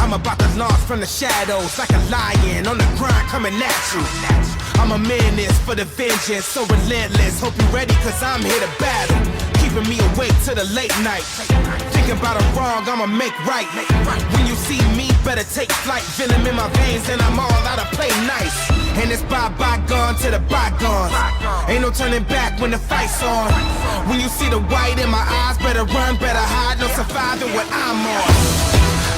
I'm about to launch from the shadows like a lion on the grind coming at you. I'm a menace for the vengeance, so relentless. Hope you're ready, cause I'm here to battle. Keeping me awake till the late night. Thinking about a wrong, I'ma make right. When you see me, better take flight. Venom in my veins, and I'm all out of play nice. And it's bygone to the bygones. Ain't no turning back when the fight's on. When you see the white in my eyes, better run, better hide. No surviving what I'm on.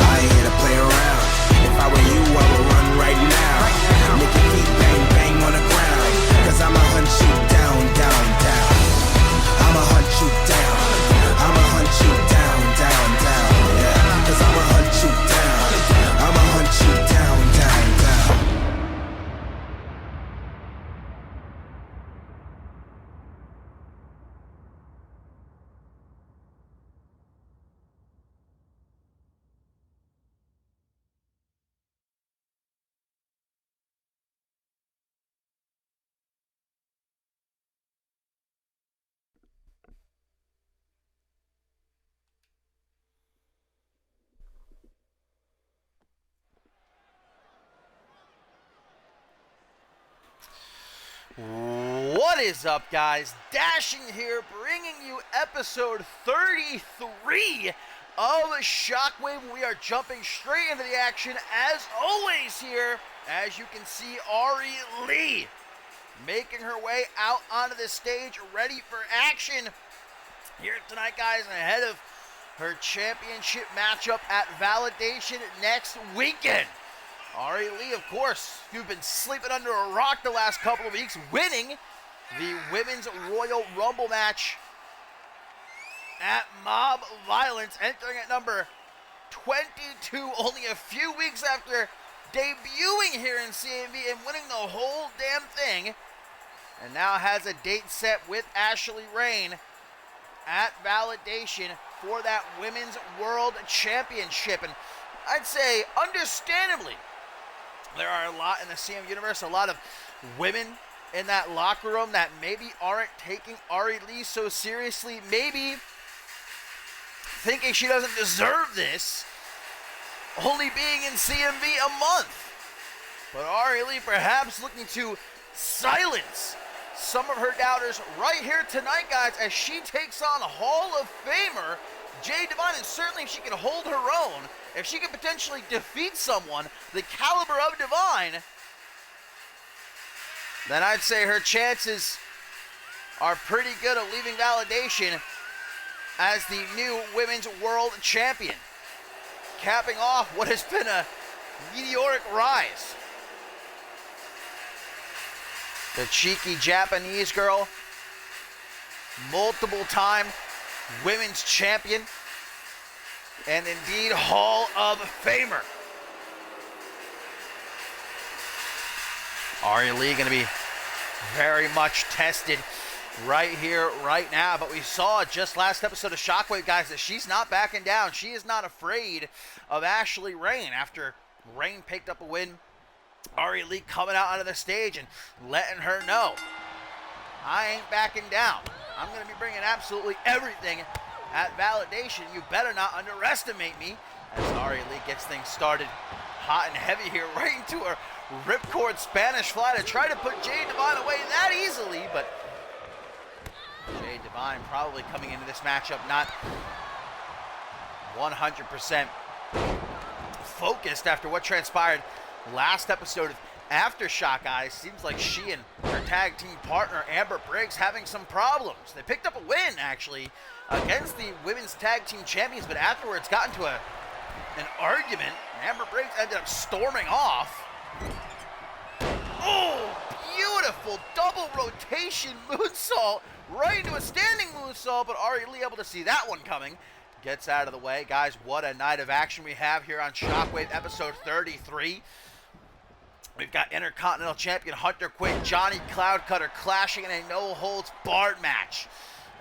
I ain't here to play around. If I were you, I would run right now. Make your feet bang, bang on the ground. Cause I'ma hunt you down, down, down. I'ma hunt you down. I'ma hunt you down, down, down. Yeah, cause I'ma hunt you down. I'ma hunt you down, down, down. What is up, guys? Dashing here, bringing you episode 33 of Shockwave. We are jumping straight into the action, as always here. As you can see, Ari Lee making her way out onto the stage, ready for action here tonight, guys, ahead of her championship matchup at Validation next weekend. Ari Lee, of course, you've been sleeping under a rock the last couple of weeks, winning the Women's Royal Rumble match at Mob Violence, entering at number 22, only a few weeks after debuting here in CMV and winning the whole damn thing, and now has a date set with Ashley Rain at Validation for that Women's World Championship. And I'd say, understandably, there are a lot in the CM universe, a lot of women in that locker room that maybe aren't taking Ari Lee so seriously, maybe thinking she doesn't deserve this, only being in CMV a month. But Ari Lee perhaps looking to silence some of her doubters right here tonight, guys, as she takes on Hall of Famer Jay Divine. And certainly if she can hold her own, if she can potentially defeat someone the caliber of Divine, then I'd say her chances are pretty good of leaving Validation as the new Women's World Champion, capping off what has been a meteoric rise. The cheeky Japanese girl, multiple-time Women's Champion, and indeed Hall of Famer. Ari Lee going to be very much tested right here, right now. But we saw just last episode of Shockwave, guys, that she's not backing down. She is not afraid of Ashley Rain. After Rain picked up a win, Ari Lee coming out onto the stage and letting her know, I ain't backing down. I'm going to be bringing absolutely everything at Validation. You better not underestimate me. As Ari Lee gets things started hot and heavy here, right into her ripcord Spanish fly to try to put Jay Divine away that easily. But Jay Divine probably coming into this matchup not 100% focused after what transpired last episode of Aftershock, guys. Seems like she and her tag team partner Amber Briggs having some problems. They picked up a win, actually, against the women's tag team champions, but afterwards got into an argument. Amber Briggs ended up storming off. Oh, beautiful double rotation moonsault right into a standing moonsault, but Ari Lee able to see that one coming. Gets out of the way. Guys, what a night of action we have here on Shockwave episode 33. We've got Intercontinental Champion Hunter Quick, Johnny Cloudcutter clashing in a no-holds-barred match.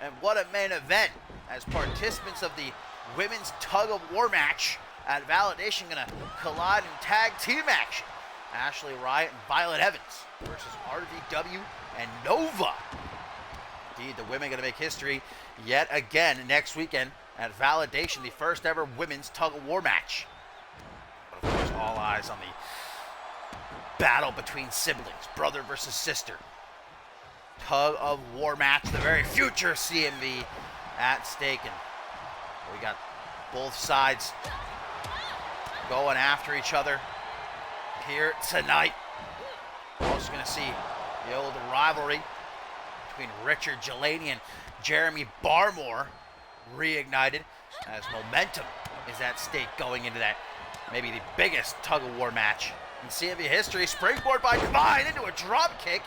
And what a main event, as participants of the women's tug-of-war match at Validation going to collide in tag team action. Ashley Riot and Violet Evans versus RVW and Nova. Indeed, the women going to make history yet again next weekend at Validation, the first ever women's tug-of-war match. But of all eyes on the battle between siblings, brother versus sister. Tug of war match, the very future CMV at stake. And we got both sides going after each other here tonight. Also going to see the old rivalry between Richard Jelani and Jeremy Barmore reignited as momentum is at stake going into that maybe the biggest tug of war match in CMV history. Springboard by Divine into a drop kick.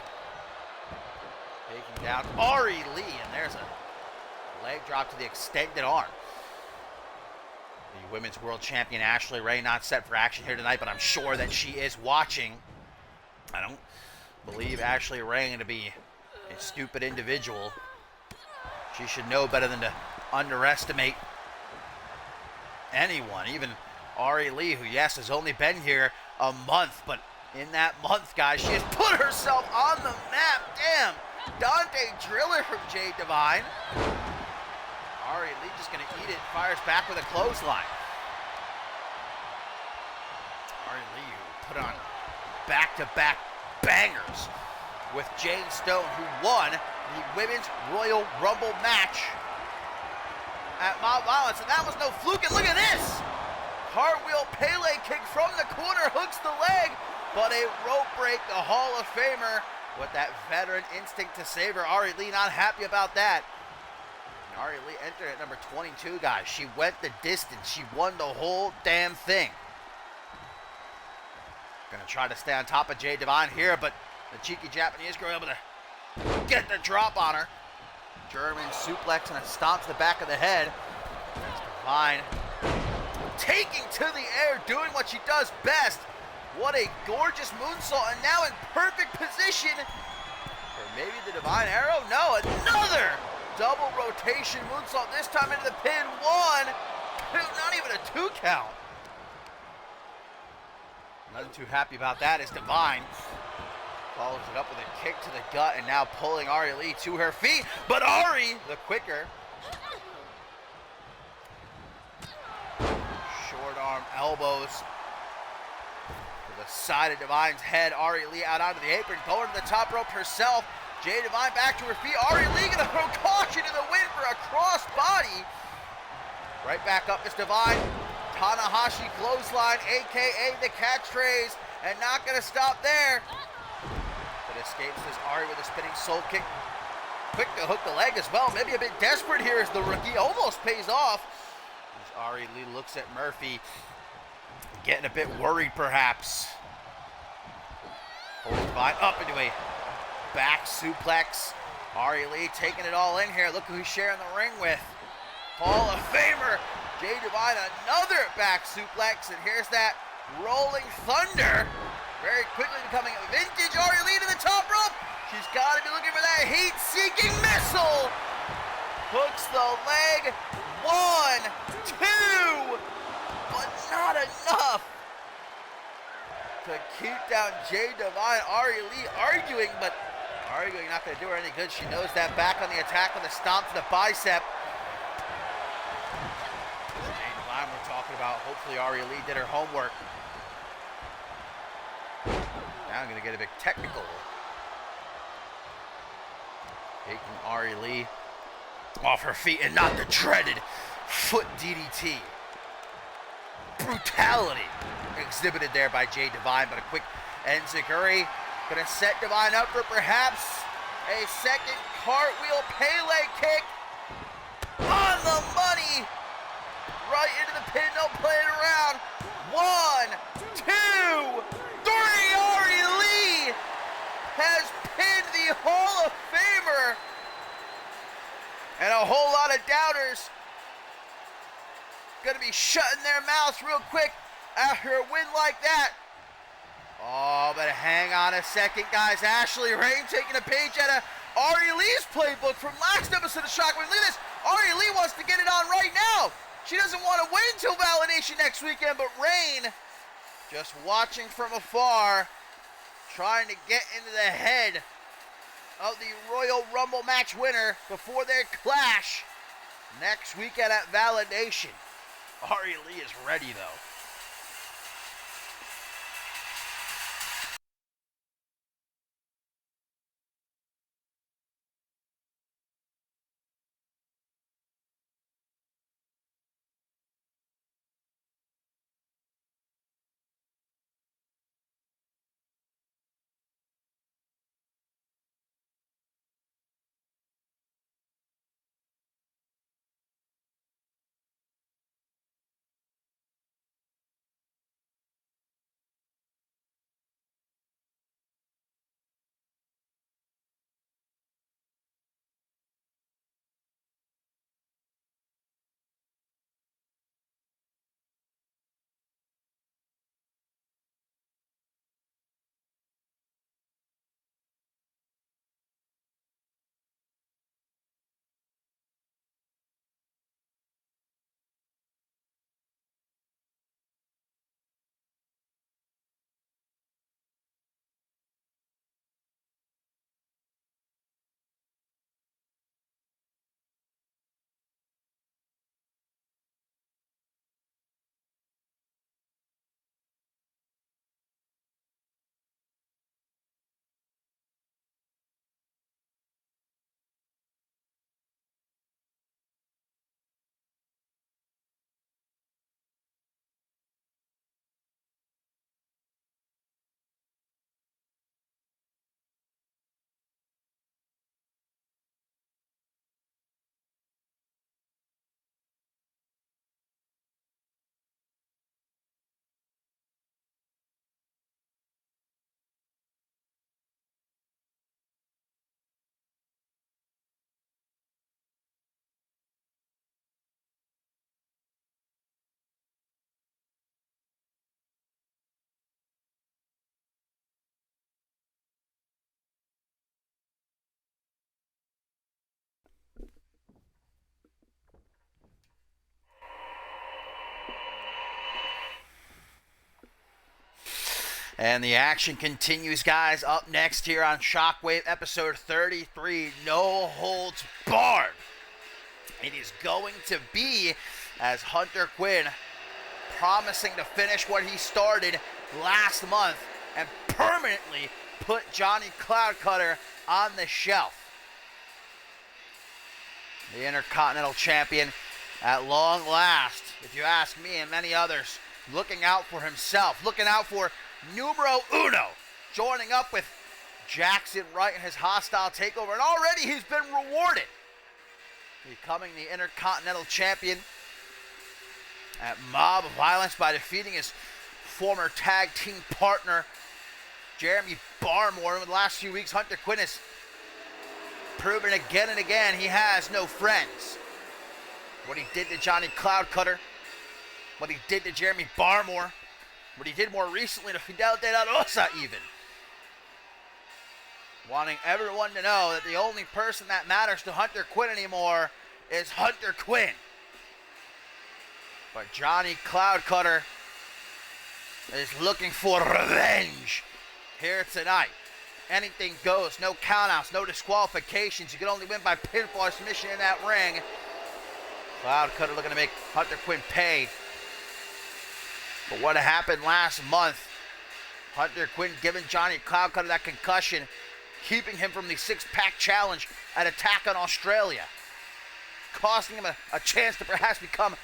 Taking down Ari Lee, and there's a leg drop to the extended arm. The women's world champion Ashley Ray not set for action here tonight, but I'm sure that she is watching. I don't believe Ashley Ray to be a stupid individual. She should know better than to underestimate anyone, even Ari Lee, who, yes, has only been here a month, but in that month, guys, she has put herself on the map. Damn. Dante Driller from Jade Divine. Ari Lee just going to eat it, fires back with a clothesline. Ari Lee, who put on back-to-back bangers with Jane Stone, who won the Women's Royal Rumble match at Mount Violence, and that was no fluke. And look at this! Cartwheel Pele kick from the corner, hooks the leg, but a rope break, the Hall of Famer with that veteran instinct to save her. Ari Lee not happy about that. And Ari Lee entered at number 22, guys. She went the distance. She won the whole damn thing. Gonna try to stay on top of Jade Divine here, but the cheeky Japanese girl able to get the drop on her. German suplex and a stomp to the back of the head. Divine taking to the air, doing what she does best. What a gorgeous moonsault, and now in perfect position for maybe the Divine Arrow. No, another double rotation moonsault, this time into the pin. 1, 2, not even a 2 count. Nothing too happy about that is Divine. Follows it up with a kick to the gut, and now pulling Ari Lee to her feet. But Ari, the quicker. Short arm elbows to the side of Divine's head. Ari Lee out onto the apron, going to the top rope herself. Jade Divine back to her feet. Ari Lee gonna throw caution in the wind for a cross body. Right back up is Divine. Tanahashi clothesline, aka the catchphrase, and not gonna stop there. But escapes this Ari with a spinning soul kick. Quick to hook the leg as well. Maybe a bit desperate here as the rookie almost pays off. As Ari Lee looks at Murphy, getting a bit worried perhaps. Pulls Divine up into a back suplex. Ari Lee taking it all in here. Look who he's sharing the ring with. Hall of Famer Jade Divine, another back suplex, and here's that rolling thunder. Very quickly becoming a vintage Ari Lee to the top rope. She's got to be looking for that heat-seeking missile. Hooks the leg. 1, 2, but not enough to keep down Jade Divine. Ari Lee arguing, but arguing not going to do her any good. She knows that. Back on the attack with a stomp to the bicep. Jade Divine we're talking about. Hopefully Ari Lee did her homework. Now I'm going to get a big technical. Taking Ari Lee off her feet, and not the dreaded foot DDT. Brutality exhibited there by Jade Divine, but a quick enziguri. Gonna set Divine up for perhaps a second cartwheel Pele kick. On the money. Right into the pin, no playing around. 1, 2, 3. Ari Lee has pinned the Hall of Famer. And a whole lot of doubters gonna be shutting their mouths real quick after a win like that. Oh, but hang on a second, guys. Ashley Ray taking a page out of Ari Lee's playbook from last episode of Shockwave. Look at this. Ari Lee wants to get it on right now. She doesn't want to wait until Validation next weekend, but Rain just watching from afar, trying to get into the head of the Royal Rumble match winner before their clash next weekend at Validation. Ari Lee is ready, though. And the action continues, guys. Up next here on Shockwave, episode 33, No Holds Barred. It is going to be as Hunter Quinn promising to finish what he started last month and permanently put Johnny Cloudcutter on the shelf. The Intercontinental Champion, at long last, if you ask me and many others, looking out for himself, looking out for numero uno, joining up with Jackson Wright in his hostile takeover, and already he's been rewarded, becoming the Intercontinental Champion at Mob Violence by defeating his former tag team partner, Jeremy Barmore. In the last few weeks, Hunter Quinn has proven again and again he has no friends. What he did to Johnny Cloudcutter, what he did to Jeremy Barmore, what he did more recently to Fidel de la Rosa even. Wanting everyone to know that the only person that matters to Hunter Quinn anymore is Hunter Quinn. But Johnny Cloudcutter is looking for revenge here tonight. Anything goes, no countouts, no disqualifications. You can only win by pinfall submission in that ring. Cloudcutter looking to make Hunter Quinn pay. But what happened last month, Hunter Quinn giving Johnny Cloudcutter that concussion, keeping him from the six-pack challenge at Attack on Australia, costing him a chance to perhaps become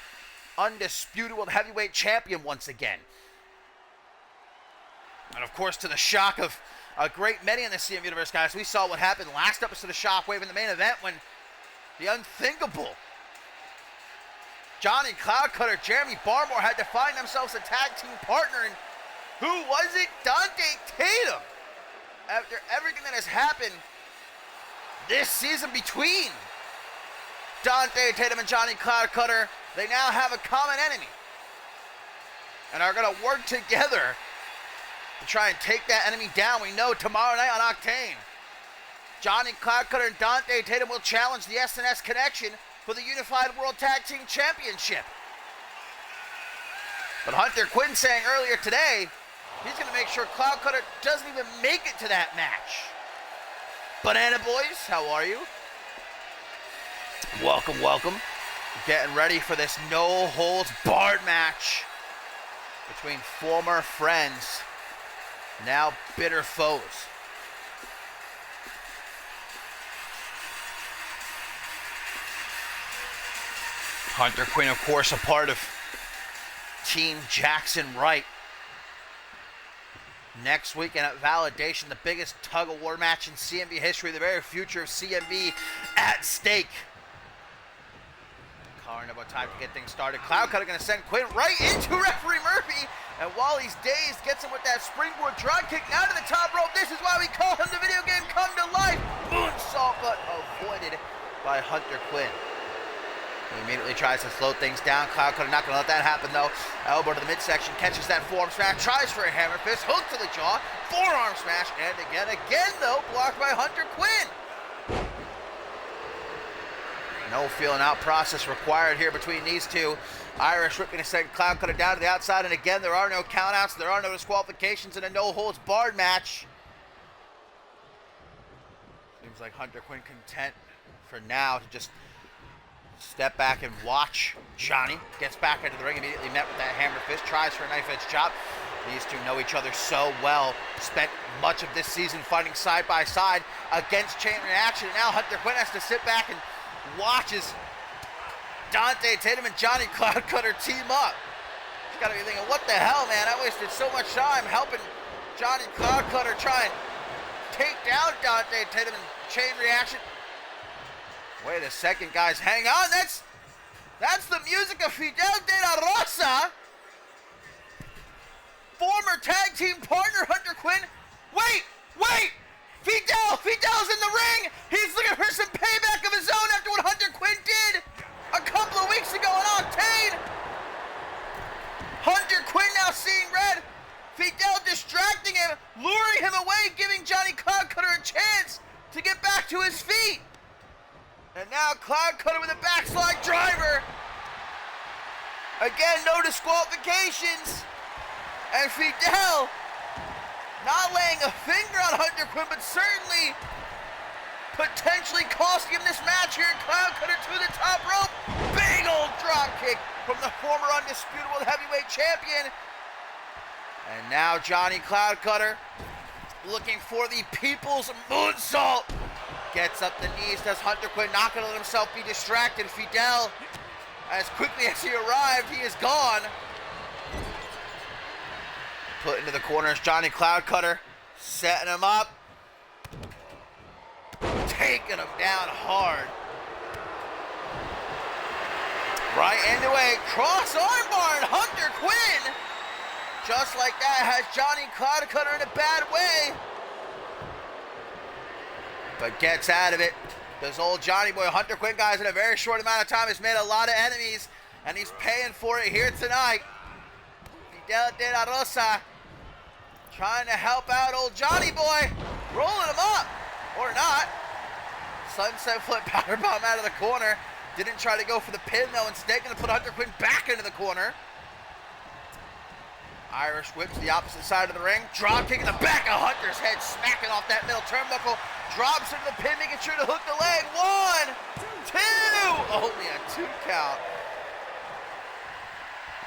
undisputed world heavyweight champion once again. And of course, to the shock of a great many in the CMV universe, guys, we saw what happened last episode of Shockwave in the main event when the unthinkable Johnny Cloudcutter, Jeremy Barmore had to find themselves a tag team partner, and who was it? Dante Tatum. After everything that has happened this season between Dante Tatum and Johnny Cloudcutter, they now have a common enemy and are going to work together to try and take that enemy down. We know tomorrow night on Octane, Johnny Cloudcutter and Dante Tatum will challenge the SNS Connection for the Unified World Tag Team Championship. But Hunter Quinn saying earlier today, he's going to make sure Cloudcutter doesn't even make it to that match. Banana Boys, how are you? Welcome, welcome. Getting ready for this no holds barred match between former friends, now bitter foes. Hunter Quinn, of course, a part of Team Jackson Wright. Next weekend at Validation, the biggest tug-of-war match in CMV history, the very future of CMV at stake. Calling about time to get things started. Cloudcutter going to send Quinn right into referee Murphy, and while he's dazed, gets him with that springboard drop kick out of the top rope. This is why we call him the video game come to life. Moonsault, but avoided by Hunter Quinn. He immediately tries to slow things down. Cloudcutter not going to let that happen, though. Elbow to the midsection, catches that forearm smash, tries for a hammer fist, hook to the jaw, forearm smash, and again, though, blocked by Hunter Quinn. No feeling out process required here between these two. Irish Whip going to send Cloudcutter down to the outside, and again, there are no countouts, there are no disqualifications in a no-holds-barred match. Seems like Hunter Quinn content for now to just step back and watch Johnny. Gets back into the ring, immediately met with that hammer fist, tries for a knife edge chop. These two know each other so well. Spent much of this season fighting side by side against Chain Reaction, and now Hunter Quinn has to sit back and watches Dante Tatum and Johnny Cloudcutter team up. He's got to be thinking, what the hell, man? I wasted so much time helping Johnny Cloudcutter try and take down Dante Tatum and Chain Reaction. Wait a second, guys. Hang on. That's the music of Fidel de la Rosa. Former tag team partner Hunter Quinn. Wait! Fidel's in the ring. He's looking for some payback of his own after what Hunter Quinn did a couple of weeks ago on Octane. Hunter Quinn now seeing red. Fidel distracting him, luring him away, giving Johnny Cloudcutter a chance to get back to his feet. And now Cloudcutter with a backslide driver. Again, no disqualifications. And Fidel Not laying a finger on Hunter Quinn, but certainly potentially costing him this match here. Cloud Cutter to the top rope. Big old drop kick from the former undisputed world heavyweight champion. And now Johnny Cloud Cutter looking for the people's moonsault. Gets up the knees, does Hunter Quinn, not going to let himself be distracted. Fidel, as quickly as he arrived, he is gone. Put into the corners, Johnny Cloud Cutter, setting him up. Taking him down hard. Right into a cross armbar, and Hunter Quinn, just like that, has Johnny Cloud Cutter in a bad way. But gets out of it. This old Johnny boy, Hunter Quinn, guys, in a very short amount of time has made a lot of enemies, and he's paying for it here tonight. Fidel de la Rosa trying to help out old Johnny boy, rolling him up, or not. Sunset flip powerbomb out of the corner. Didn't try to go for the pin though, instead going to put Hunter Quinn back into the corner. Irish whip to the opposite side of the ring. Drop kick in the back of Hunter's head, smacking off that middle turnbuckle. Drops into the pin, making sure to hook the leg. 1, 2. Only a 2 count.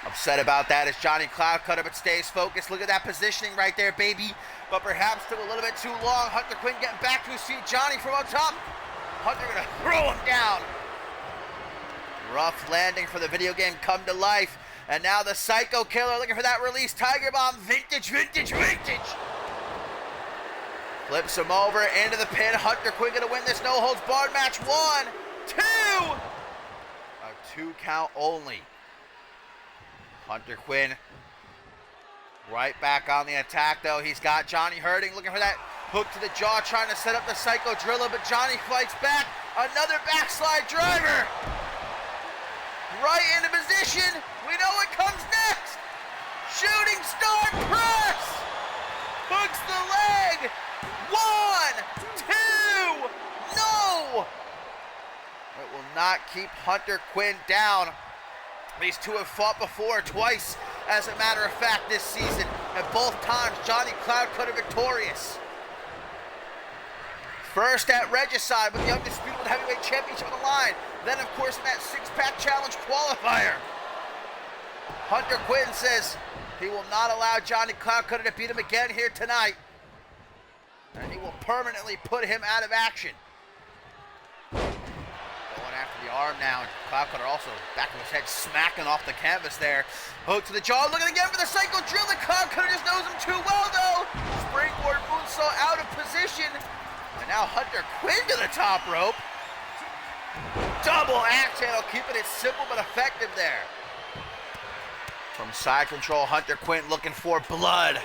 Upset about that is Johnny Cloud Cutter, but stays focused. Look at that positioning right there, baby. But perhaps took a little bit too long. Hunter Quinn getting back to his feet. Johnny from on top. Hunter gonna throw him down. Rough landing for the video game come to life. And now the Psycho Killer looking for that release. Tiger Bomb, vintage, vintage, vintage. Flips him over into the pin. Hunter Quinn gonna win this no holds barred match. 1, 2. A 2 count only. Hunter Quinn right back on the attack though. He's got Johnny hurting, looking for that hook to the jaw, trying to set up the Psycho Driller, but Johnny fights back. Another backslide driver. Right into position. We know what comes next. Shooting star press. Hooks the leg. 1, 2. No. It will not keep Hunter Quinn down. These two have fought before, twice, as a matter of fact, this season. And both times, Johnny Cloud Cutter victorious. First at Regicide with the Undisputed Heavyweight Championship on the line. Then, of course, in that six-pack challenge qualifier. Hunter Quinn says he will not allow Johnny Cloud Cutter to beat him again here tonight. And he will permanently put him out of action. Going after the arm now. And Cloud Cutter also back of his head smacking off the canvas there. Hook to the jaw. Looking again for the Psycho Driller. Cloud Cutter just knows him too well, though. Springboard moonsault out of position. And now Hunter Quinn to the top rope. Double axe handle, keeping it simple but effective there. From side control, Hunter Quinn looking for blood.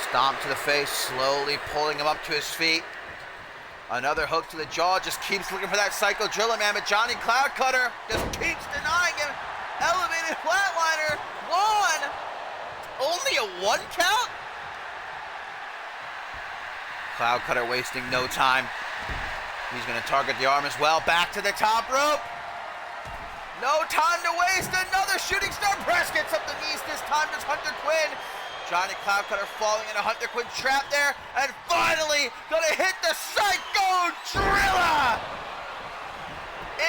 Stomp to the face, slowly pulling him up to his feet. Another hook to the jaw, just keeps looking for that Psycho Driller, man. But Johnny Cloud Cutter just keeps denying him. Elevated flatliner. 1. Only a 1 count? Cloud Cutter wasting no time. He's going to target the arm as well. Back to the top rope. No time to waste. Another shooting star press. Gets up the knees. This time does Hunter Quinn. Johnny Cloud Cutter falling into Hunter Quinn's trap there. And finally going to hit the Psycho Driller.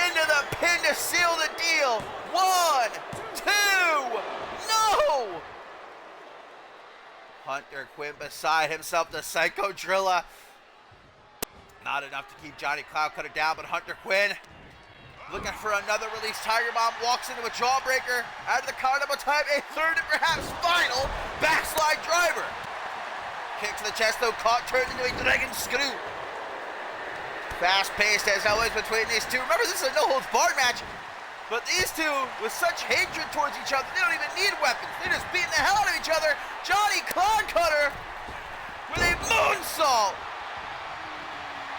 Into the pin to seal the deal. 1, 2. No. Hunter Quinn beside himself, the Psycho Driller. Not enough to keep Johnny Cloud Cutter down, but Hunter Quinn looking for another release. Tiger Bomb walks into a jawbreaker. Out of the counter double time, a third and perhaps final backslide driver. Kick to the chest though, caught, turned into a dragon screw. Fast-paced as always between these two. Remember, this is a no-holds-barred match, but these two, with such hatred towards each other, they don't even need weapons. They're just beating the hell out of each other. Johnny Cloud Cutter with a moonsault.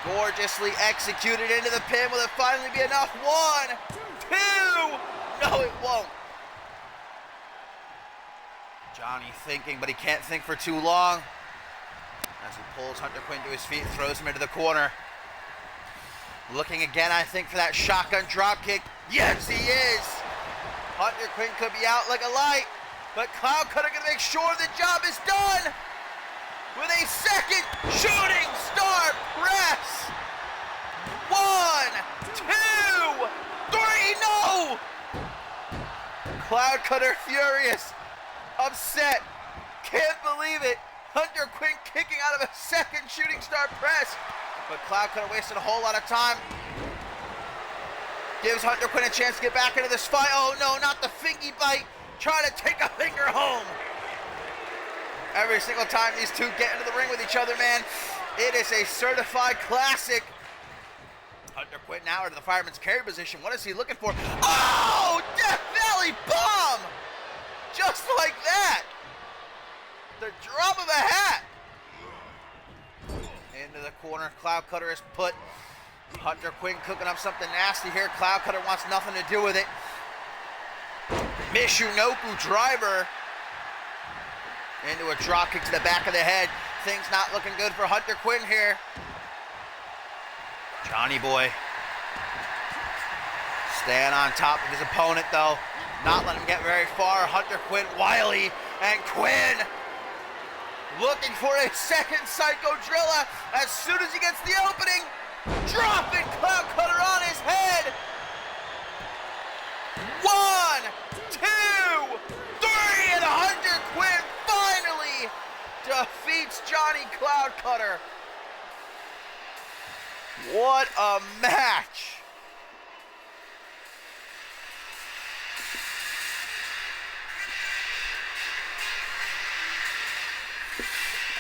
Gorgeously executed into the pin. Will it finally be enough? 1, 2. No, it won't. Johnny thinking, but he can't think for too long. As he pulls Hunter Quinn to his feet, throws him into the corner. Looking again, I think, for that shotgun dropkick. Yes, he is. Hunter Quinn could be out like a light. But Cloud Cutter gonna make sure the job is done with a second shooting star press. 1, 2, 3, no! Cloud Cutter furious, upset, can't believe it. Hunter Quinn kicking out of a second shooting star press. But Cloud Cutter wasted a whole lot of time. Gives Hunter Quinn a chance to get back into this fight. Oh no, not the fingy bite. Trying to take a finger home. Every single time these two get into the ring with each other, man, it is a certified classic. Hunter Quinn now into the fireman's carry position. What is he looking for? Oh, Death Valley bomb! Just like that. The drop of a hat. Into the corner, Cloud Cutter is put. Hunter Quinn cooking up something nasty here. Cloud Cutter wants nothing to do with it. Michinoku driver into a drop kick to the back of the head. Things not looking good for Hunter Quinn here. Johnny Boy staying on top of his opponent though. Not letting him get very far. Hunter Quinn, Wiley, and Quinn looking for a second Psycho Drilla as soon as he gets the opening. Dropping Cloud Cutter on his head. 1, 2, 3, and Hunter Quinn finally defeats Johnny Cloud Cutter. What a match.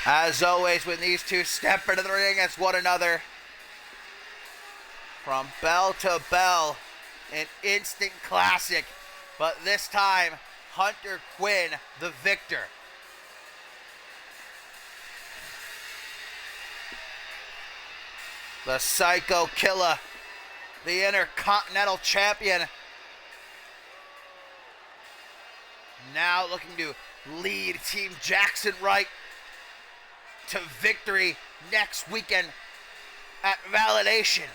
As always, when these two step into the ring against one another, from bell to bell, an instant classic, but this time, Hunter Quinn, the victor. The Psycho Killer, the Intercontinental Champion, now looking to lead Team Jackson Wright to victory next weekend at Validation.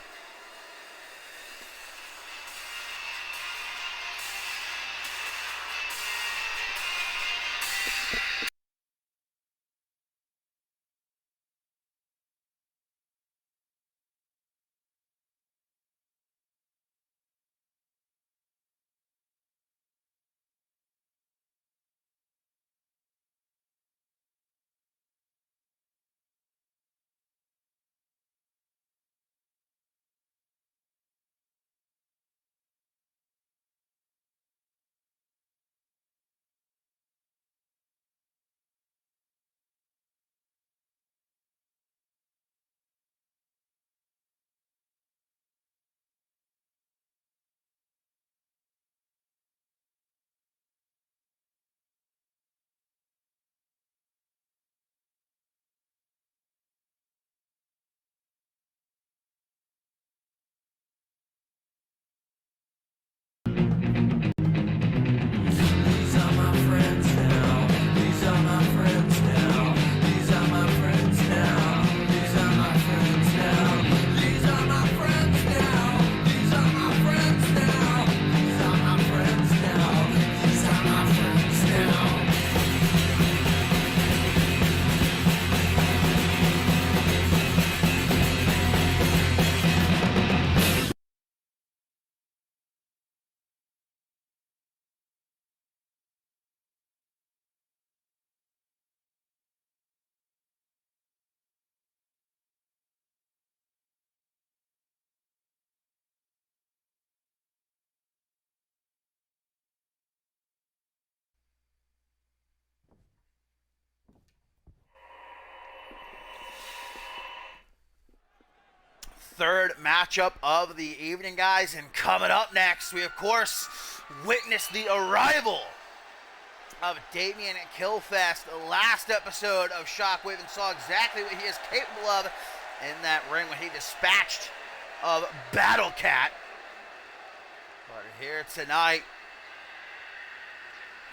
Third matchup of the evening, guys, and coming up next, we of course witnessed the arrival of Damien Killfest, the last episode of Shockwave, and saw exactly what he is capable of in that ring when he dispatched of Battle Cat. But here tonight,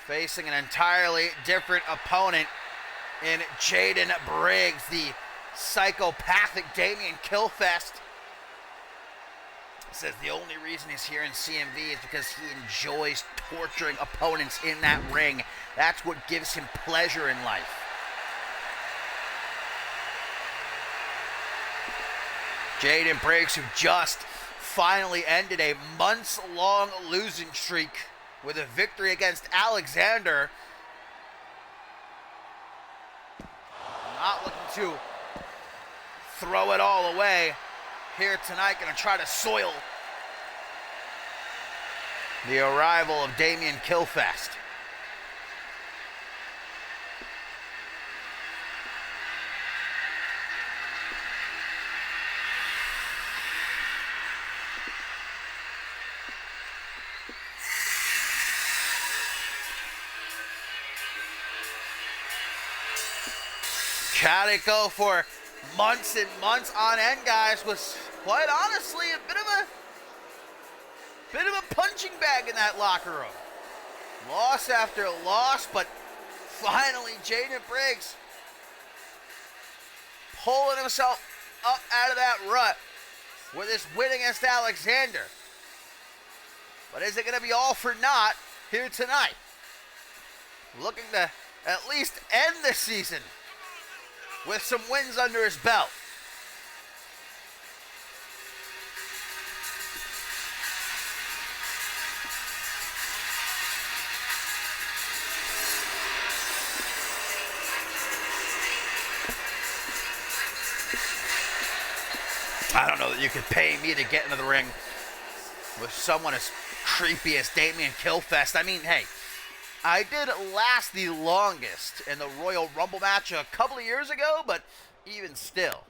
facing an entirely different opponent in Jaden Briggs, the psychopathic Damien Killfest. says the only reason he's here in CMV is because he enjoys torturing opponents in that ring. That's what gives him pleasure in life. Jaden Briggs, who just finally ended a months-long losing streak with a victory against Alexander. Not looking to throw it all away here tonight. Going to try to soil the arrival of Damien Killfest. Calico for months and months on end, guys, was quite honestly a bit of a punching bag in that locker room. Loss after loss, but finally Jaden Briggs pulling himself up out of that rut with his win against Alexander. But is it going to be all for naught here tonight? Looking to at least end the season with some wins under his belt. I don't know that you could pay me to get into the ring with someone as creepy as Damien Killfest. I mean, hey, I did last the longest in the Royal Rumble match a couple of years ago, but even still,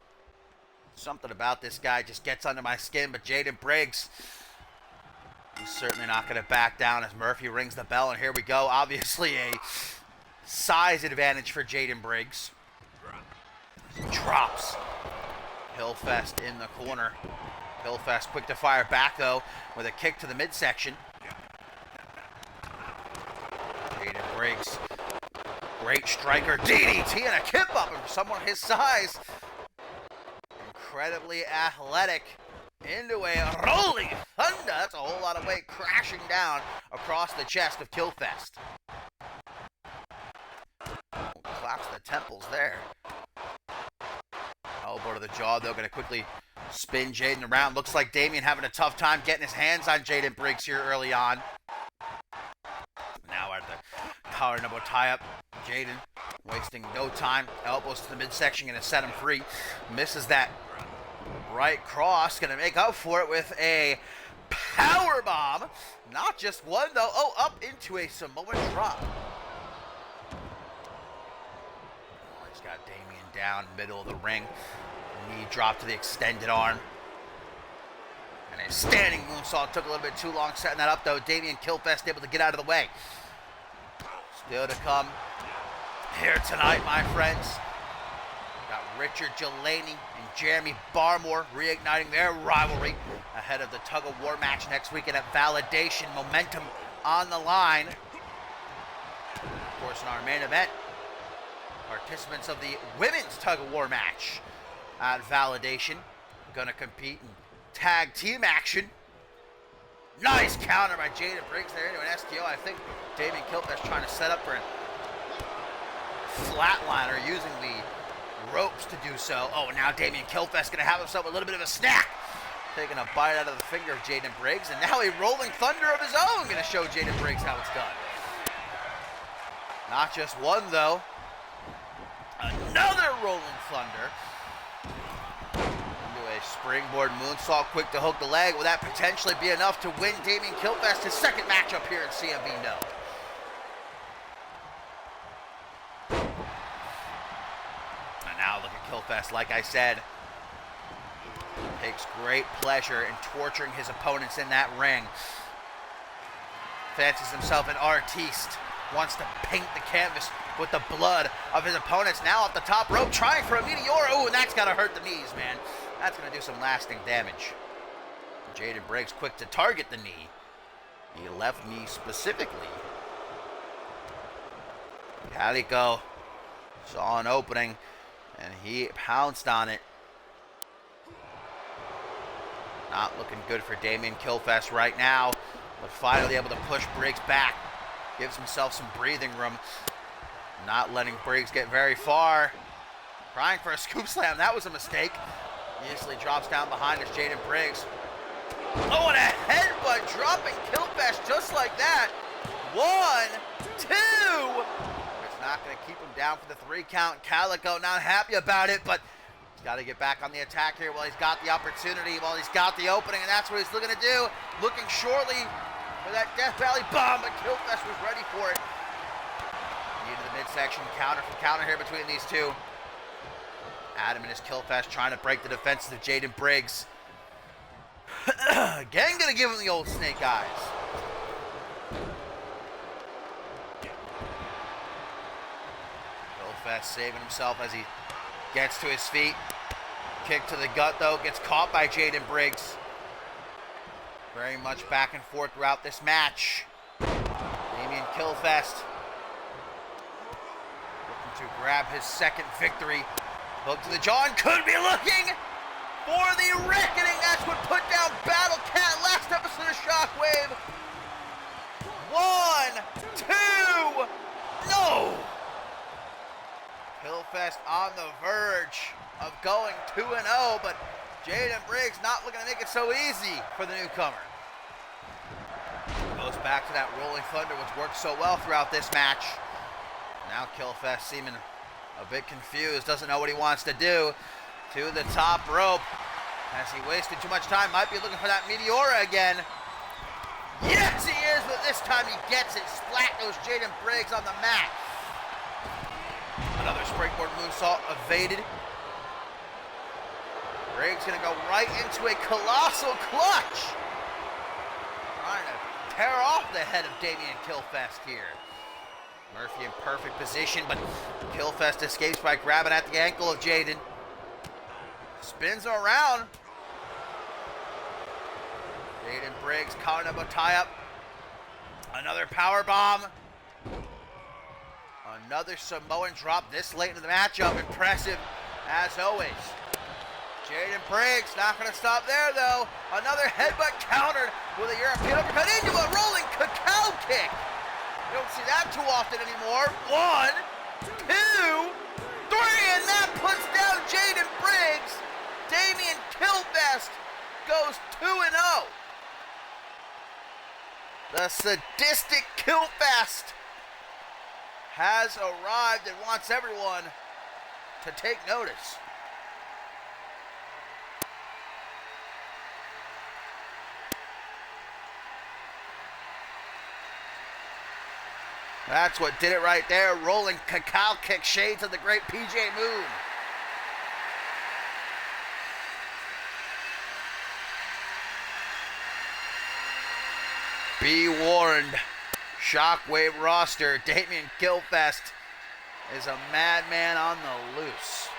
something about this guy just gets under my skin. But Jaden Briggs, he's certainly not going to back down as Murphy rings the bell, and here we go. Obviously a size advantage for Jaden Briggs. He drops Killfest in the corner. Killfest quick to fire back, though, with a kick to the midsection. Jaden Briggs, great striker, DDT and a kip up, and for someone his size, incredibly athletic, into a rolling thunder. That's a whole lot of weight crashing down across the chest of Killfest. Claps the temples there. Elbow to the jaw, though, going to quickly spin Jaden around. Looks like Damien having a tough time getting his hands on Jaden Briggs here early on. Now at the collar elbow tie-up, Jaden wasting no time. Elbows to the midsection, going to set him free. Misses that right cross, going to make up for it with a power bomb. Not just one, though. Oh, up into a Samoan drop. Oh, he's got Damien down middle of the ring. Knee drop to the extended arm. And a standing moonsault. Took a little bit too long setting that up, though. Damien Killfest able to get out of the way. Still to come here tonight, my friends. Got Richard Delaney and Jeremy Barmore reigniting their rivalry ahead of the tug-of-war match next weekend at Validation. Momentum on the line. Of course, in our main event, participants of the women's tug-of-war match at Validation going to compete in tag team action. Nice counter by Jaden Briggs there into an STO. I think Damien Killfest trying to set up for a flatliner using the ropes to do so. Oh, now Damien Killfest going to have himself a little bit of a snack. Taking a bite out of the finger of Jaden Briggs. And now a rolling thunder of his own going to show Jaden Briggs how it's done. Not just one, though. Another rolling thunder. A springboard moonsault, quick to hook the leg. Will that potentially be enough to win Damien Killfest his second matchup here in CMV? No. And now look at Killfest, like I said, takes great pleasure in torturing his opponents in that ring. Fancies himself an artiste, wants to paint the canvas with the blood of his opponents. Now off the top rope, trying for a meteor. Oh, and that's gotta hurt the knees, man. That's going to do some lasting damage. Jaden Briggs quick to target the knee. The left knee specifically. Calico saw an opening, and he pounced on it. Not looking good for Damien Killfest right now, but finally able to push Briggs back. Gives himself some breathing room. Not letting Briggs get very far. Trying for a scoop slam. That was a mistake. Easily drops down behind us, Jaden Briggs. Oh, and a headbutt dropping Killfest just like that. 1, 2. It's not going to keep him down for the 3 count. Calico not happy about it, but he's got to get back on the attack here while he's got the opportunity, while he's got the opening, and that's what he's looking to do. Looking shortly for that Death Valley bomb, but Killfest was ready for it. Into the midsection, counter for counter here between these two. Adam and his Killfest trying to break the defenses of Jaden Briggs. Again, gonna give him the old snake eyes. Killfest saving himself as he gets to his feet. Kick to the gut though, gets caught by Jaden Briggs. Very much back and forth throughout this match. Damien Killfest looking to grab his second victory. Hook to the jaw and could be looking for the reckoning. That's what put down Battle Cat last episode of Shockwave. 1, 2, no! Killfest on the verge of going 2-0, but Jaden Briggs not looking to make it so easy for the newcomer. Goes back to that Rolling Thunder, which worked so well throughout this match. Now Killfest seeming a bit confused, doesn't know what he wants to do. To the top rope. As he wasted too much time, might be looking for that Meteora again. Yes, he is, but this time he gets it. Splat goes Jaden Briggs on the mat. Another springboard moonsault evaded. Briggs gonna go right into a colossal clutch. Trying to tear off the head of Damien Killfest here. Murphy in perfect position, but Killfest escapes by grabbing at the ankle of Jaden. Spins around. Jaden Briggs caught up a tie-up. Another power bomb. Another Samoan drop this late into the matchup. Impressive as always. Jaden Briggs not going to stop there though. Another headbutt countered with a European uppercut into a rolling cacao kick. You don't see that too often anymore. 1, 2, 3, and that puts down Jaden Briggs. Damien Killfest goes 2-0. The sadistic Killfest has arrived and wants everyone to take notice. That's what did it right there. Rolling cacao kick, shades of the great PJ Moon. Be warned, Shockwave roster, Damien Killfest is a madman on the loose.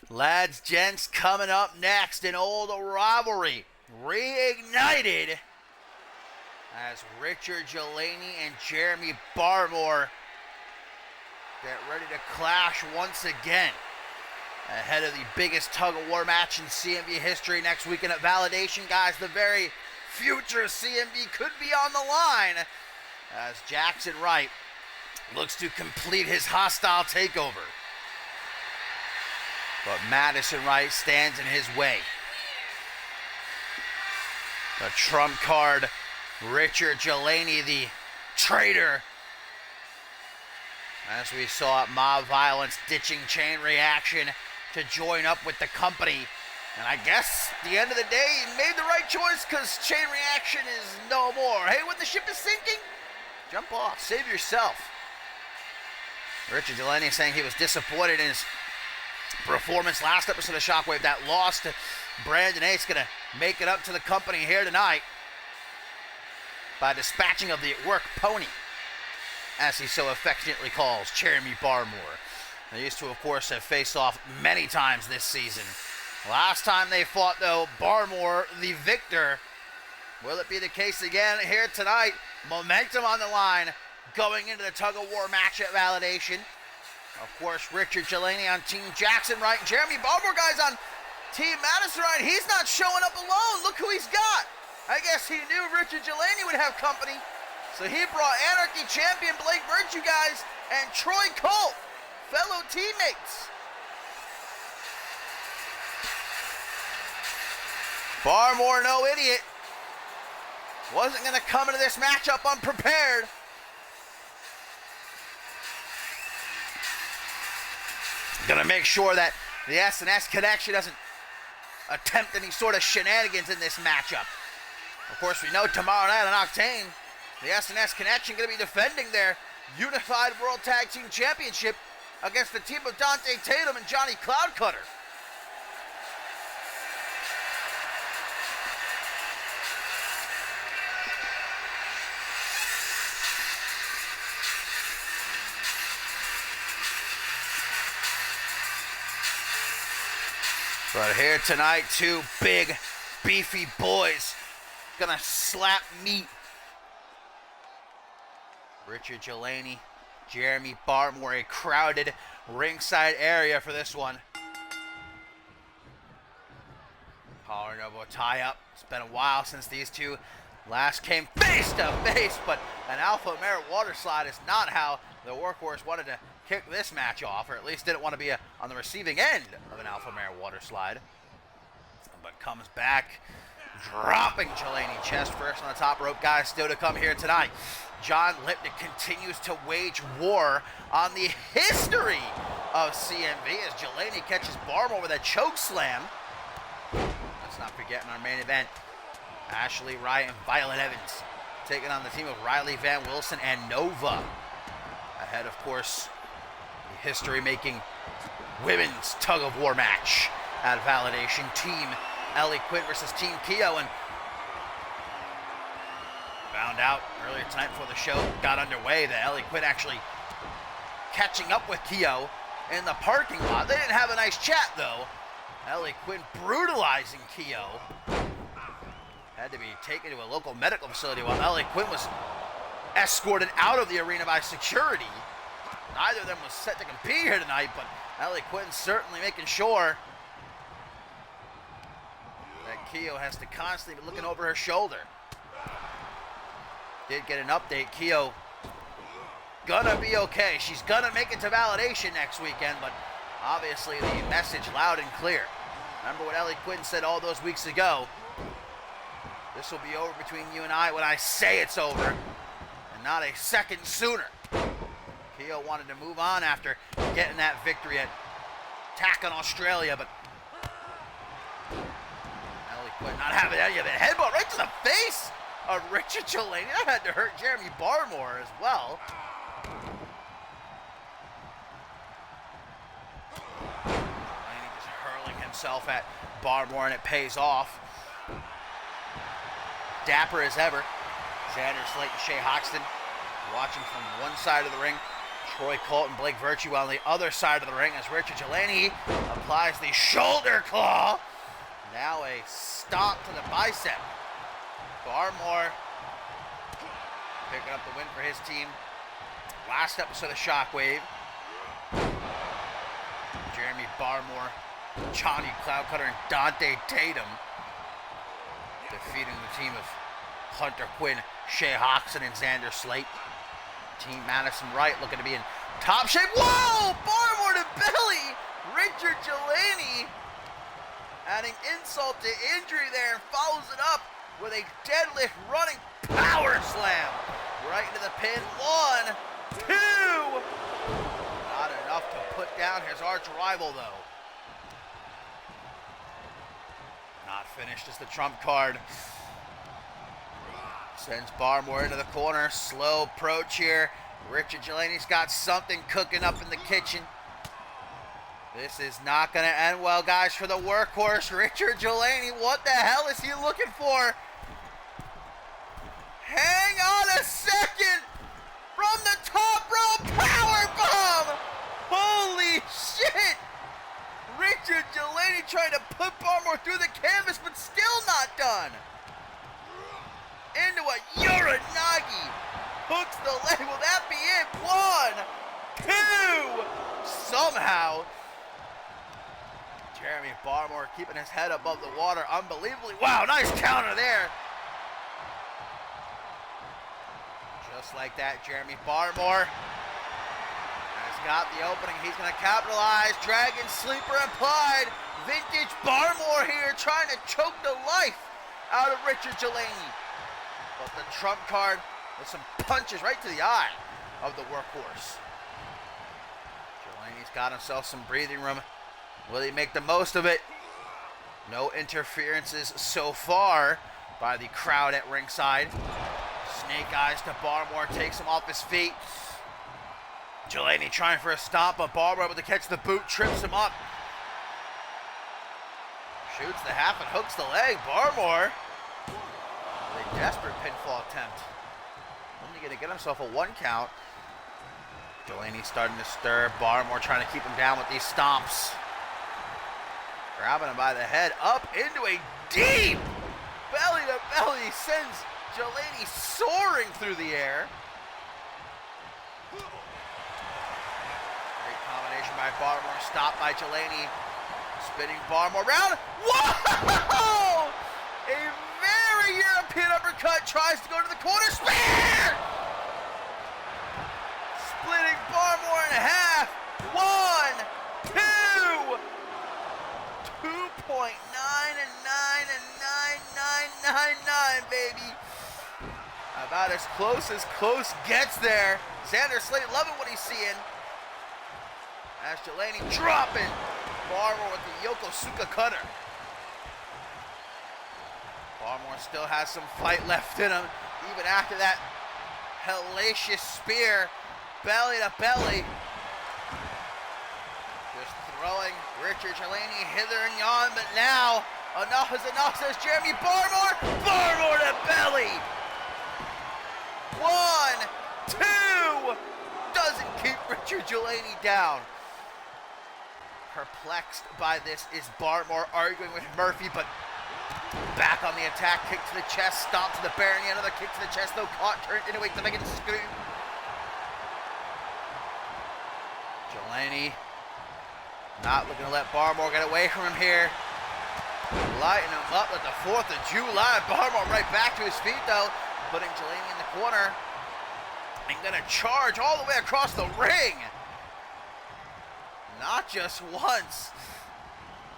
Lads, gents, coming up next, an old rivalry reignited as Richard Delaney and Jeremy Barmore get ready to clash once again ahead of the biggest tug-of-war match in CMV history next weekend at Validation. Guys, the very future of CMV could be on the line as Jackson Wright looks to complete his hostile takeover. But Madison Wright stands in his way. The trump card, Richard Delaney, the traitor. As we saw at Mob Violence, ditching Chain Reaction to join up with the company. And I guess at the end of the day, he made the right choice because Chain Reaction is no more. Hey, when the ship is sinking, jump off, save yourself. Richard Delaney saying he was disappointed in his performance last episode of Shockwave. That loss to Brandon Ace going to make it up to the company here tonight by dispatching of the work pony, as he so affectionately calls Jeremy Barmore. They used to, of course, have faced off many times this season. Last time they fought, though, Barmore the victor. Will it be the case again here tonight? Momentum on the line going into the tug-of-war match at Validation. Of course, Richard Delaney on Team Jackson Wright. Jeremy Barmore, guys, on Team Madison Wright. He's not showing up alone. Look who he's got. I guess he knew Richard Delaney would have company. So he brought Anarchy champion Blake Virtue, guys, and Troy Colt, fellow teammates. Barmore, no idiot, wasn't going to come into this matchup unprepared. Going to make sure that the S&S connection doesn't attempt any sort of shenanigans in this matchup. Of course, we know tomorrow night on Octane, the S&S connection going to be defending their Unified World Tag Team Championship against the team of Dante Tatum and Johnny Cloudcutter. But here tonight, two big, beefy boys gonna slap meat. Richard Delaney, Jeremy Barmore, a crowded ringside area for this one. Collar and elbow tie up. It's been a while since these two last came face to face, but an Alpha Mare water slide is not how the Workhorse wanted to kick this match off, or at least didn't want to be on the receiving end of an Alpha Mare water slide. But comes back, dropping Delaney chest first on the top rope. Guys, still to come here tonight. John Lipnick continues to wage war on the history of CMV as Delaney catches Barmore with a choke slam. Let's not forget in our main event, Ashley Wright and Violet Evans taking on the team of Riley Van Wilson and Nova. Ahead, of course, the history-making women's tug-of-war match at Validation. Team Ellie Quinn versus Team Keo, and found out earlier tonight before the show got underway that Ellie Quinn actually catching up with Keo in the parking lot. They didn't have a nice chat, though. Ellie Quinn brutalizing Keo. Had to be taken to a local medical facility while Ellie Quinn was escorted out of the arena by security. Neither of them was set to compete here tonight, but Ellie Quinn certainly making sure that Keo has to constantly be looking over her shoulder. Did get an update. Keo gonna be okay. She's gonna make it to Validation next weekend, but obviously the message loud and clear. Remember what Ellie Quinn said all those weeks ago. This will be over between you and I when I say it's over, and not a second sooner. Keo wanted to move on after getting that victory at TAC in Australia, but Ellie Quinn not having any of it. Headbutt right to the face of Richard Delaney. That had to hurt Jeremy Barmore as well. Delaney just hurling himself at Barmore, and it pays off. Dapper as ever. Xander Slate and Shea Hoxton watching from one side of the ring, Troy Colton, Blake Virtue on the other side of the ring as Richard Delaney applies the shoulder claw. Now a stop to the bicep. Barmore picking up the win for his team. Last episode of Shockwave. Jeremy Barmore, Johnny Cloudcutter, and Dante Tatum defeating the team of Hunter Quinn, Shea Hoxton, and Xander Slate. Team Madison Wright looking to be in top shape. Whoa! Barmore to belly! Richard Delaney adding insult to injury there and follows it up with a deadlift running power slam right into the pin. 1, 2. Not enough to put down his arch rival though. Not finished as the trump card. Sends Barmore into the corner. Slow approach here. Richard Delaney's got something cooking up in the kitchen. This is not going to end well, guys, for the workhorse, Richard Delaney. What the hell is he looking for? Hang on a second. From the top rope, powerbomb. Holy shit. Richard Delaney trying to put Barmore through the canvas, but still not done. Into a Uranagi. Hooks the leg. Will that be it? 1, 2. Somehow. Jeremy Barmore keeping his head above the water. Unbelievably. Wow, nice counter there. Just like that, Jeremy Barmore has got the opening. He's going to capitalize. Dragon Sleeper applied. Vintage Barmore here trying to choke the life out of Richard Delaney. But the trump card with some punches right to the eye of the workhorse. Delaney's got himself some breathing room. Will he make the most of it? No interferences so far by the crowd at ringside. Snake eyes to Barmore, takes him off his feet. Delaney trying for a stop, but Barmore able to catch the boot, trips him up. Shoots the half and hooks the leg. Barmore, a desperate pinfall attempt. Only going to get himself a 1 count. Delaney starting to stir. Barmore trying to keep him down with these stomps. Grabbing him by the head, up into a deep belly to belly, sends Delaney soaring through the air. Great combination by Barmore, stopped by Delaney. Spinning Barmore around. Whoa! A very European uppercut, tries to go to the corner. Spear! Splitting Barmore in half. 1, 2. 2.9 and 9, baby. About as close gets there. Xander Slate loving what he's seeing. As Delaney dropping Barmore with the Yokosuka cutter. Barmore still has some fight left in him, even after that hellacious spear, belly to belly. Just throwing Richard Delaney hither and yon, but now enough is enough, says Jeremy Barmore. Barmore to belly. 1, 2. Doesn't keep Richard Delaney down. Perplexed by this is Barmore, arguing with Murphy, but back on the attack. Kick to the chest, stomp to the Baron, another kick to the chest, though caught, turned into a Dominican screw. Delaney not looking to let Barmore get away from him here. Lighting him up at the 4th of July. Barmore right back to his feet though, putting Delaney in the corner. And gonna charge all the way across the ring. Not just once,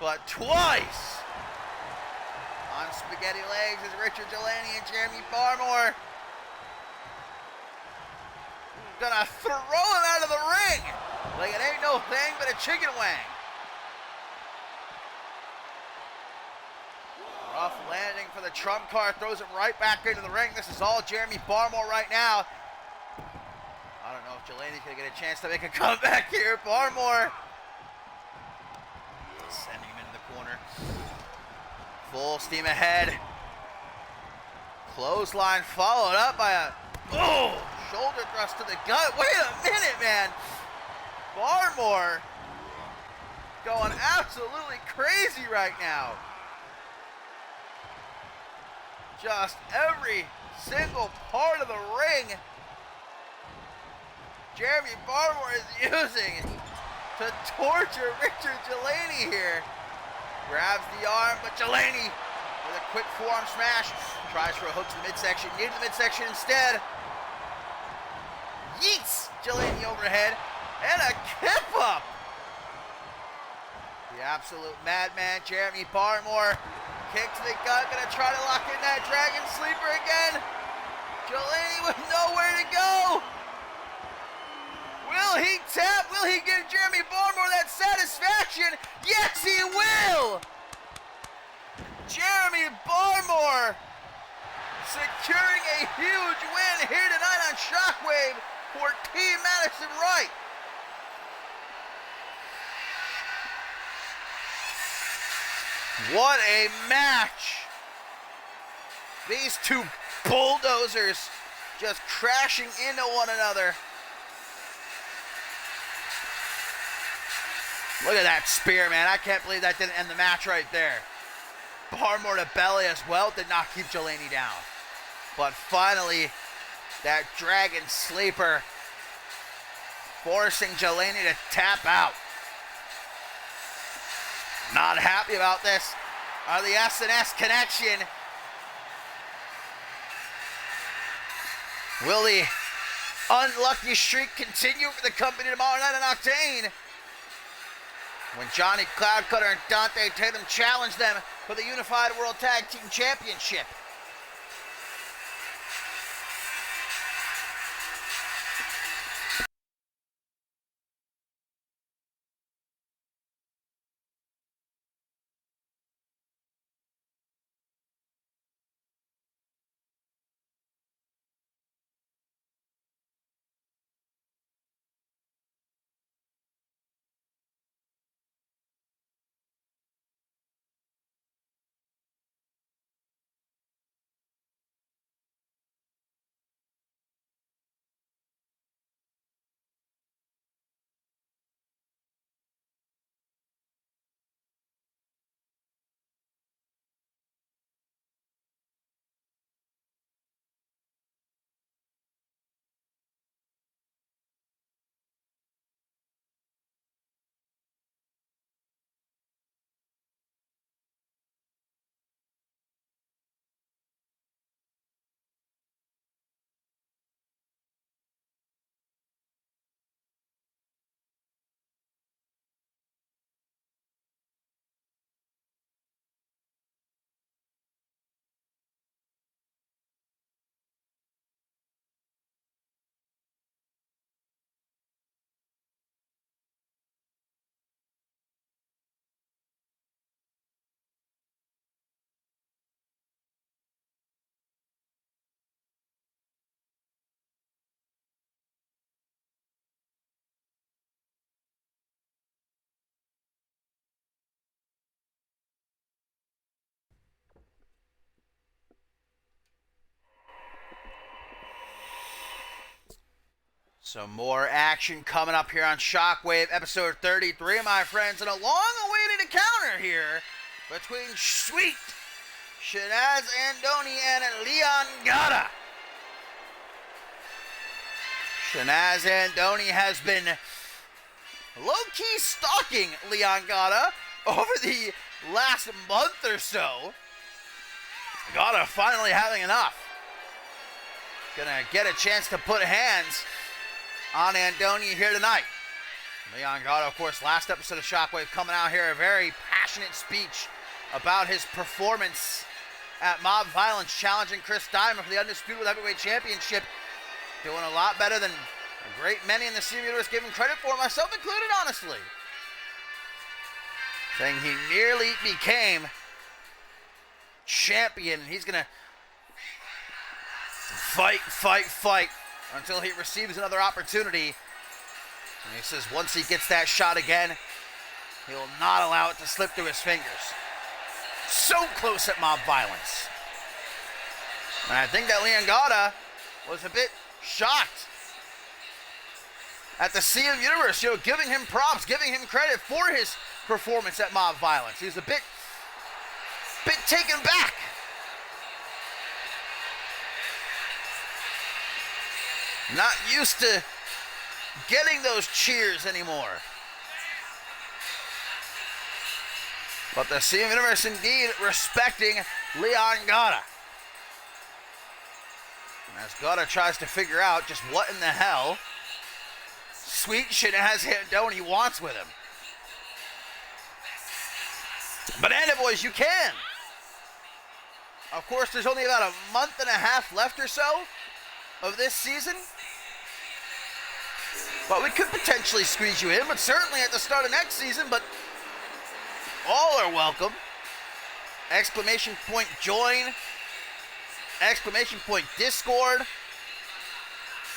but twice. On spaghetti legs is Richard Delaney and Jeremy Barmore. Gonna throw him out of the ring like it ain't no thing but a chicken wing. Rough landing for the trump card, throws him right back into the ring. This is all Jeremy Barmore right now. I don't know if Delaney's gonna get a chance to make a comeback here. Barmore sending him into the corner. Full steam ahead. Clothesline followed up by a shoulder thrust to the gut. Wait a minute, man. Barmore going absolutely crazy right now. Just every single part of the ring Jeremy Barmore is using to torture Richard Delaney here. Grabs the arm, but Delaney with a quick forearm smash. Tries for a hook to the midsection. Near the midsection instead. Yeets Delaney overhead. And a kip up. The absolute madman, Jeremy Barmore. Kick to the gut. Gonna try to lock in that Dragon Sleeper again. Delaney with nowhere to go. Will he tap? Will he give Jeremy Barmore that satisfaction? Yes, he will! Jeremy Barmore securing a huge win here tonight on Shockwave for Team Madison Wright. What a match! These two bulldozers just crashing into one another. Look at that spear, man. I can't believe that didn't end the match right there. Barmore to belly as well did not keep Delaney down. But finally, that Dragon Sleeper forcing Delaney to tap out. Not happy about this are the S&S connection. Will the unlucky streak continue for the company tomorrow night on Octane? When Johnny Cloudcutter and Dante Tatum challenge them for the Unified World Tag Team Championship. Some more action coming up here on Shockwave, episode 33, my friends, and a long-awaited encounter here between Sweet Shanaz Andoni and Leon Gata. Shanaz Andoni has been low-key stalking Leon Gata over the last month or so. Gata finally having enough. Gonna get a chance to put hands on Andoni here tonight. Leon Gata, of course, last episode of Shockwave coming out here, a very passionate speech about his performance at Mob Violence, challenging Chris Diamond for the Undisputed Heavyweight Championship. Doing a lot better than a great many in the CMV universe give him credit for, myself included, honestly. Saying he nearly became champion. He's gonna fight until he receives another opportunity. And he says once he gets that shot again, he will not allow it to slip through his fingers. So close at Mob Violence. And I think that Leon Gata was a bit shocked at the CMV Universe, giving him props, giving him credit for his performance at Mob Violence. He was a bit taken back. Not used to getting those cheers anymore. But the CMV Universe indeed respecting Leon Gata. As Gata tries to figure out just what in the hell Sweet Shenaz Andoni wants with him. Banana Boys, you can. Of course, there's only about a month and a half left or so of this season. But we could potentially squeeze you in, but certainly at the start of next season, but all are welcome. Exclamation point join. Exclamation point Discord.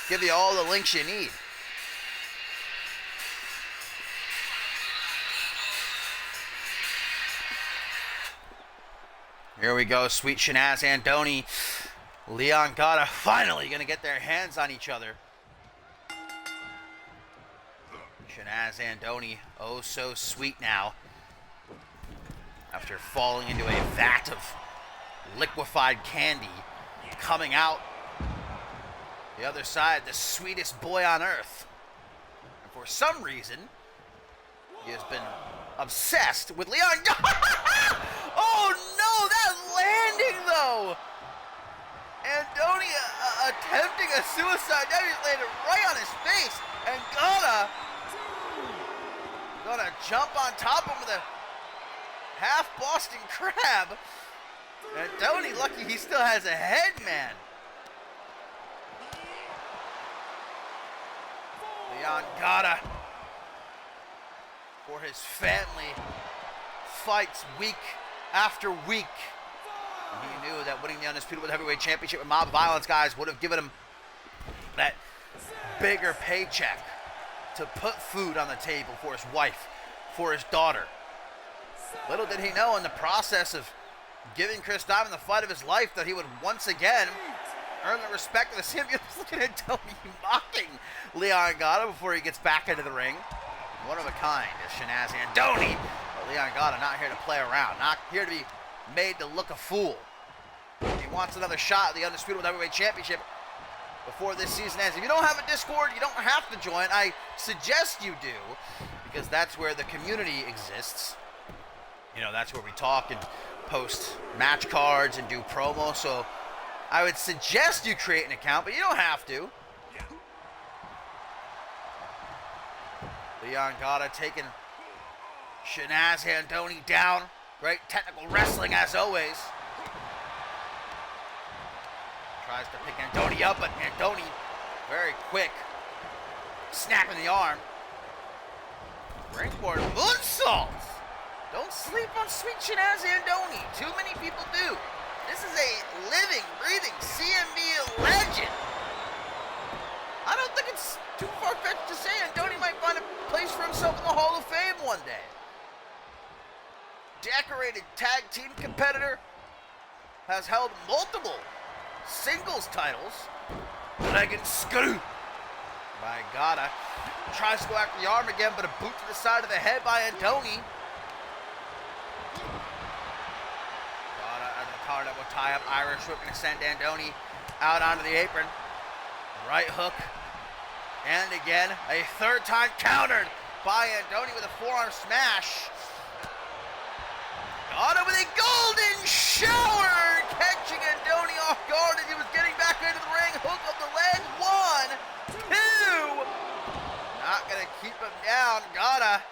Give you all the links you need. Here we go, Sweet Shenaz Andoni, Leon Gata finally gonna get their hands on each other. Shenaz Andoni, oh so sweet now. After falling into a vat of liquefied candy, coming out the other side, the sweetest boy on earth. And for some reason, he has been obsessed with Leon Gata. Oh no, that landing though! Andoni attempting a suicide dive, he's landed right on his face, and Gata gonna jump on top of him with a half Boston Crab. Andoni lucky he still has a head, man. Leon Gata, for his family, fights week after week. He knew that winning the Undisputed Heavyweight Championship with Mob Violence, guys, would have given him that bigger paycheck to put food on the table for his wife, for his daughter. Little did he know in the process of giving Chris Diamond the fight of his life that he would once again earn the respect of the CMV. Looking at Tony mocking Leon Gata before he gets back into the ring. One of a kind is Shenaz Andoni. But Leon Gata not here to play around, not here to be made to look a fool. He wants another shot at the Undisputed Heavyweight Championship before this season ends. If you don't have a Discord, you don't have to join. I suggest you do, because that's where the community exists. That's where we talk and post match cards and do promos. So I would suggest you create an account, but you don't have to. Leon Gata taking Shenaz Andoni down. Great technical wrestling as always. Tries to pick Andoni up, but Andoni very quick. Snapping the arm. Springboard moonsault. Don't sleep on Sweet Shenaz Andoni. Too many people do. This is a living, breathing CMV legend. I don't think it's too far-fetched to say Andoni might find a place for himself in the Hall of Fame one day. Decorated tag team competitor, has held multiple singles titles. Leg and screw by Gata. Tries to go after the arm again, but a boot to the side of the head by Andoni. Gata at the collar that will tie up. Irish whip and send Andoni out onto the apron. Right hook. And again, a third time countered by Andoni with a forearm smash. Gata with a golden shower, catching Andoni off guard as he was getting back into the ring. Hook of the leg, 1, 2. Not gonna keep him down. Gata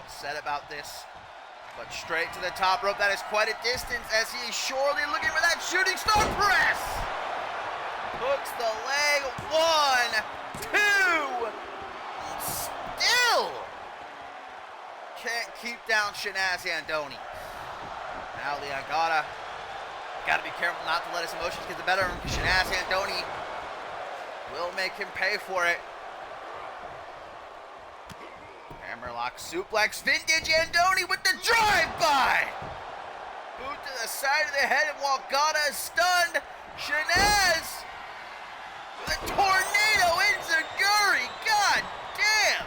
upset about this, but straight to the top rope. That is quite a distance as he is surely looking for that shooting star press. Hooks the leg, 1, 2. Still can't keep down Shenaz Andoni. Now Leon Gata got to be careful not to let his emotions get the better of him, because Shenaz Andoni will make him pay for it. Hammerlock suplex, vintage Andoni with the drive-by. Boot to the side of the head, and while Gata is stunned, Shenaz The tornado enziguri. God damn.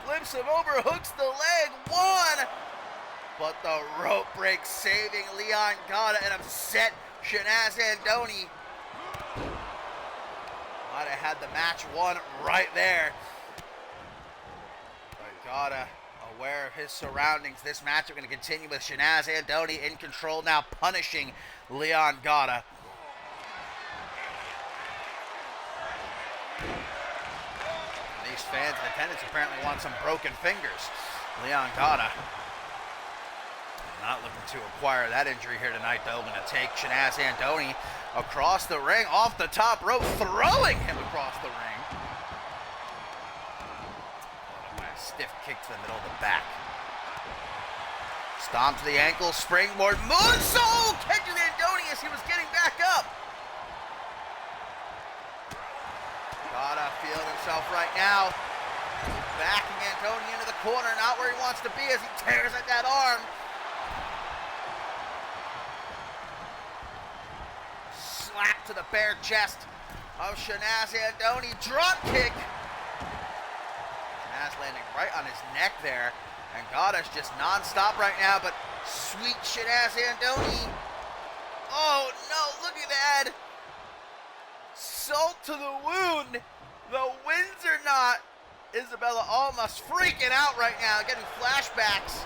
Flips him over, hooks the leg. One. But the rope break saving Leon Gata, and upset Shanaz Andoni. Might have had the match won right there. But Gata, aware of his surroundings, this match is going to continue with Shanaz Andoni in control now, punishing Leon Gata. These fans in attendance apparently want some broken fingers. Leon Gata not looking to acquire that injury here tonight, though. Going to take Shanaz Andoni across the ring, off the top rope, throwing him across the ring. A stiff kick to the middle of the back. Stomp to the ankle, springboard, moonsault! Catches Andoni as he was getting back up. Gata feeling himself right now. Backing Andoni into the corner, not where he wants to be as he tears at that arm. Slap to the bare chest of Shanaz Andoni. Drop kick. Shanaz landing right on his neck there. And Gata's just non-stop right now, but sweet Shanaz Andoni. Oh no, look at that. Salt to the wound. The Windsor knot. Isabella almost freaking out right now, getting flashbacks.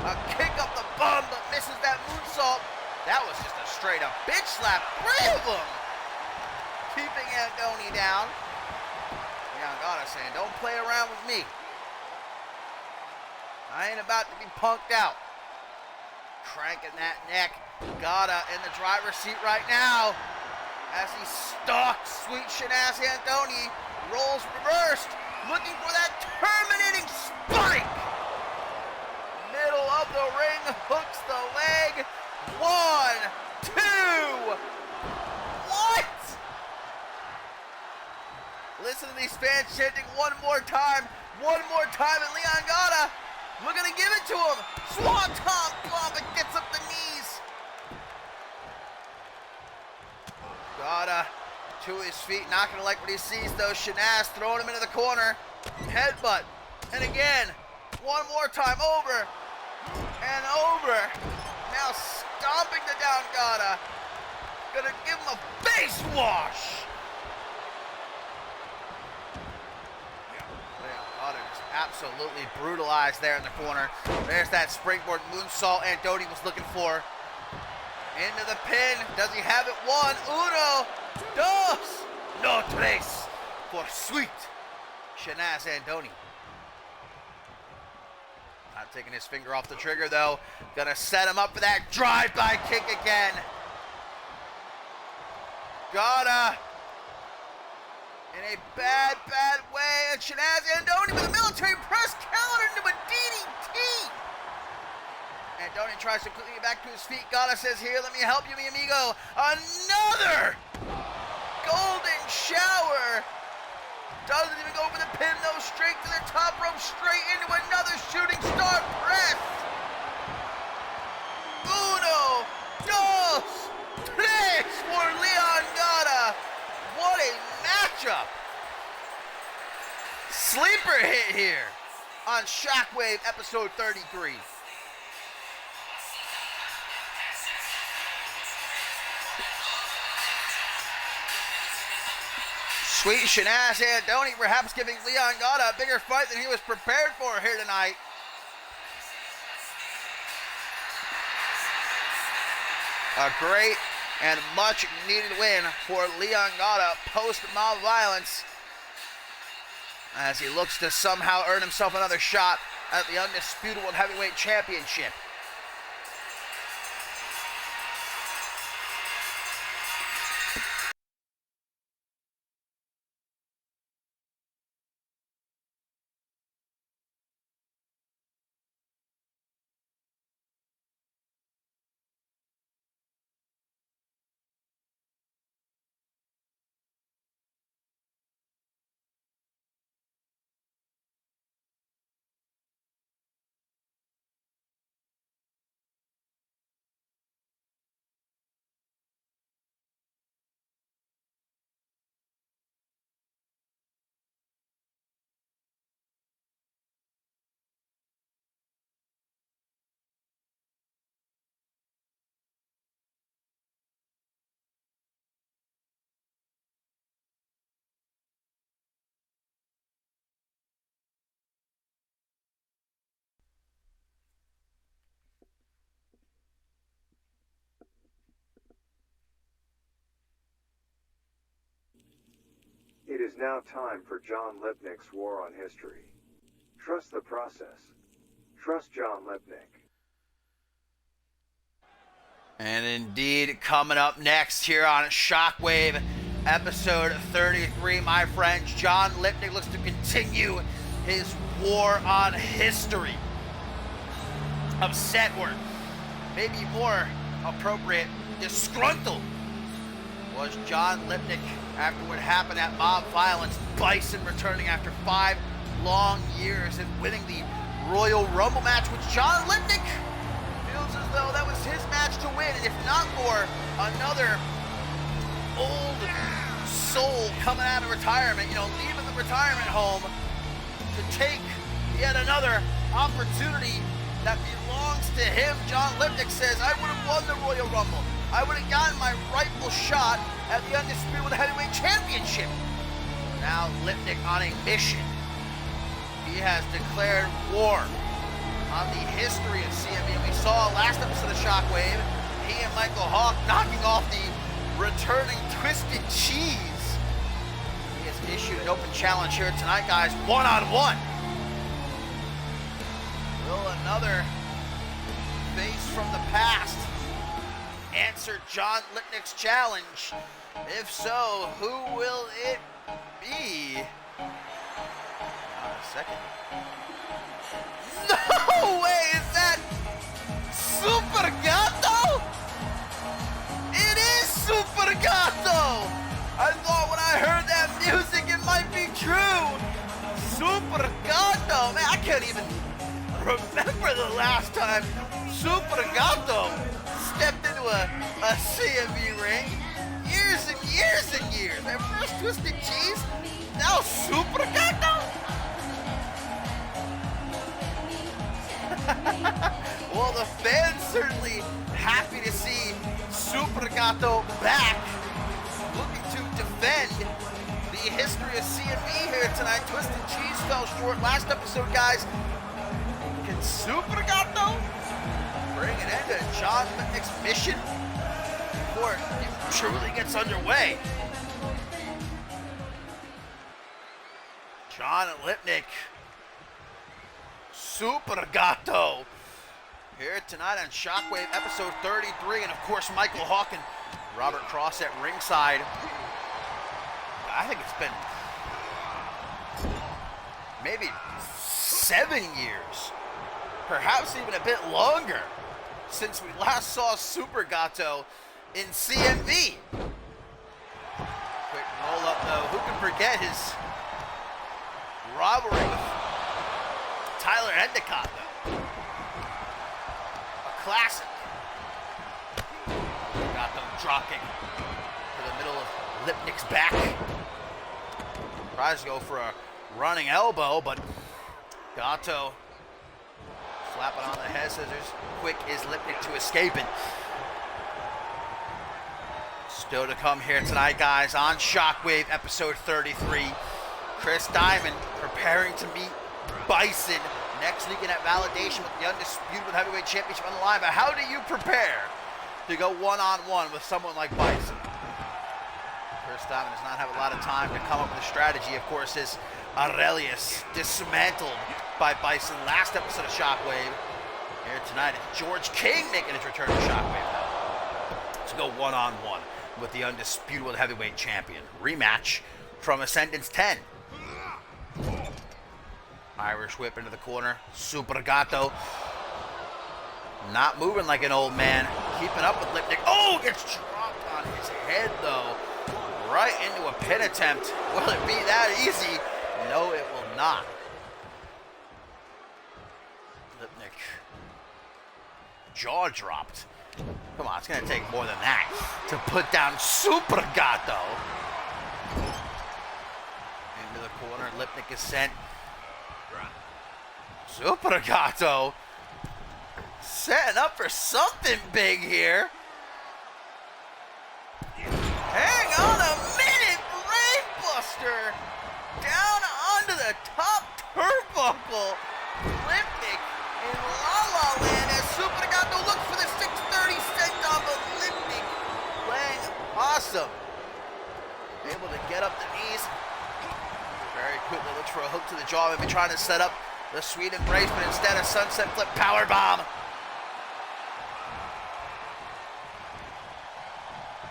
A kick up the bum, but misses that moonsault. That was just a straight up bitch slap. 3 of them. Keeping Andoni down. Leon Gata saying, don't play around with me. I ain't about to be punked out. Cranking that neck. Gata in the driver's seat right now. As he stalks sweet Shanaz Andoni. Rolls reversed. Looking for that terminating spike. Middle of the ring. Hooks the leg. 1, 2. What? Listen to these fans chanting one more time, and Leon Gata looking to give it to him. Swanton bomb, but gets up the knees. Gata to his feet, not gonna like what he sees though. Shanaz throwing him into the corner. Headbutt, and again, one more time, over and over. Now stomping the down Gata. Gonna give him a face wash. Gata just absolutely brutalized there in the corner. There's that springboard moonsault Andoni was looking for. Into the pin. Does he have it? 1, 1, 2, no tres for sweet Shanaz Andoni. Not taking his finger off the trigger though. Gonna set him up for that drive-by kick again. Gata in a bad way. And Shanaz Andoni with a military press counter into a DDT. Andoni tries to quickly get back to his feet. Gata says, here, let me help you, mi amigo. Another golden shower. Doesn't even go over the pin though, straight to the top rope, straight into another shooting star press. 1, 2, 3 for Leon Gata. What a matchup. Sleeper hit here on Shockwave episode 33. Sweet Shanaz Andoni perhaps giving Leon Gata a bigger fight than he was prepared for here tonight. A great and much needed win for Leon Gata post-mob violence as he looks to somehow earn himself another shot at the undisputed World Heavyweight Championship. is now time for John Lipnick's War on History. Trust the process. Trust John Lipnick. And indeed, coming up next here on Shockwave, episode 33, my friends, John Lipnick looks to continue his war on history. Upset, or maybe more appropriate, disgruntled, was John Lipnick after what happened at Mob Violence. Bison returning after 5 long years and winning the Royal Rumble match, which John Lipnick feels as though that was his match to win, if not for another old soul coming out of retirement, leaving the retirement home to take yet another opportunity that belongs to him. John Lipnick says, I would have won the Royal Rumble. I would have gotten my rightful shot at the Undisputed Heavyweight Championship. Now Lipnick on a mission. He has declared war on the history of CMV. We saw last episode of Shockwave, he and Michael Hawk knocking off the returning Twisted Cheese. He has issued an open challenge here tonight, guys, one-on-one. Will another face from the past answer John Lipnick's challenge? If so, who will it be? A second. No way! Is that Super Gato? It is Super Gato! I thought when I heard that music it might be true. Super Gato! Man, I can't even remember the last time Super Gato stepped into a CMV ring. Years and years and years. At first Twisted Cheese, now Super Gato? Well, the fans certainly happy to see Super Gato back, looking to defend the history of CMV here tonight. Twisted Cheese fell short last episode, guys. Can Super Gato bring an end to John Lipnick's mission before it truly gets underway? John Lipnick, Super Gato, here tonight on Shockwave episode 33, and of course Michael Hawk and Robert Cross at ringside. I think it's been maybe 7 years, perhaps even a bit longer, since we last saw Super Gato in CMV. Quick roll up though. Who can forget his rivalry with Tyler Endicott though? A classic. Gato dropping to the middle of Lipnick's back. Tries to go for a running elbow, but Gato slapping on the head scissors. Quick is Lipnick to escape it. Still to come here tonight, guys, on Shockwave episode 33. Chris Diamond preparing to meet Bison next weekend at Validation with the Undisputed Heavyweight Championship on the line. But how do you prepare to go one-on-one with someone like Bison? Chris Diamond does not have a lot of time to come up with a strategy. Of course, his Aurelius dismantled by Bison last episode of Shockwave. Here tonight, it's George King making his return to Shockwave though, to go one-on-one with the Undisputed Heavyweight Champion. Rematch from Ascendance 10. Irish whip into the corner. Super Gato not moving like an old man, keeping up with Lipnick. Oh, gets dropped on his head though, right into a pin attempt. Will it be that easy? No, it will not. Lipnick, jaw dropped. Come on, it's going to take more than that to put down Super Gato. Into the corner, Lipnick is sent. Super Gato setting up for something big here. Hang on a minute, brainbuster down onto the top turnbuckle. Lipnick in La La Land as Super Gato looks for the 630 senton, but Lipnick playing awesome. Able to get up the knees for a hook to the jaw. Maybe trying to set up the sweet embrace, but instead a sunset flip power bomb.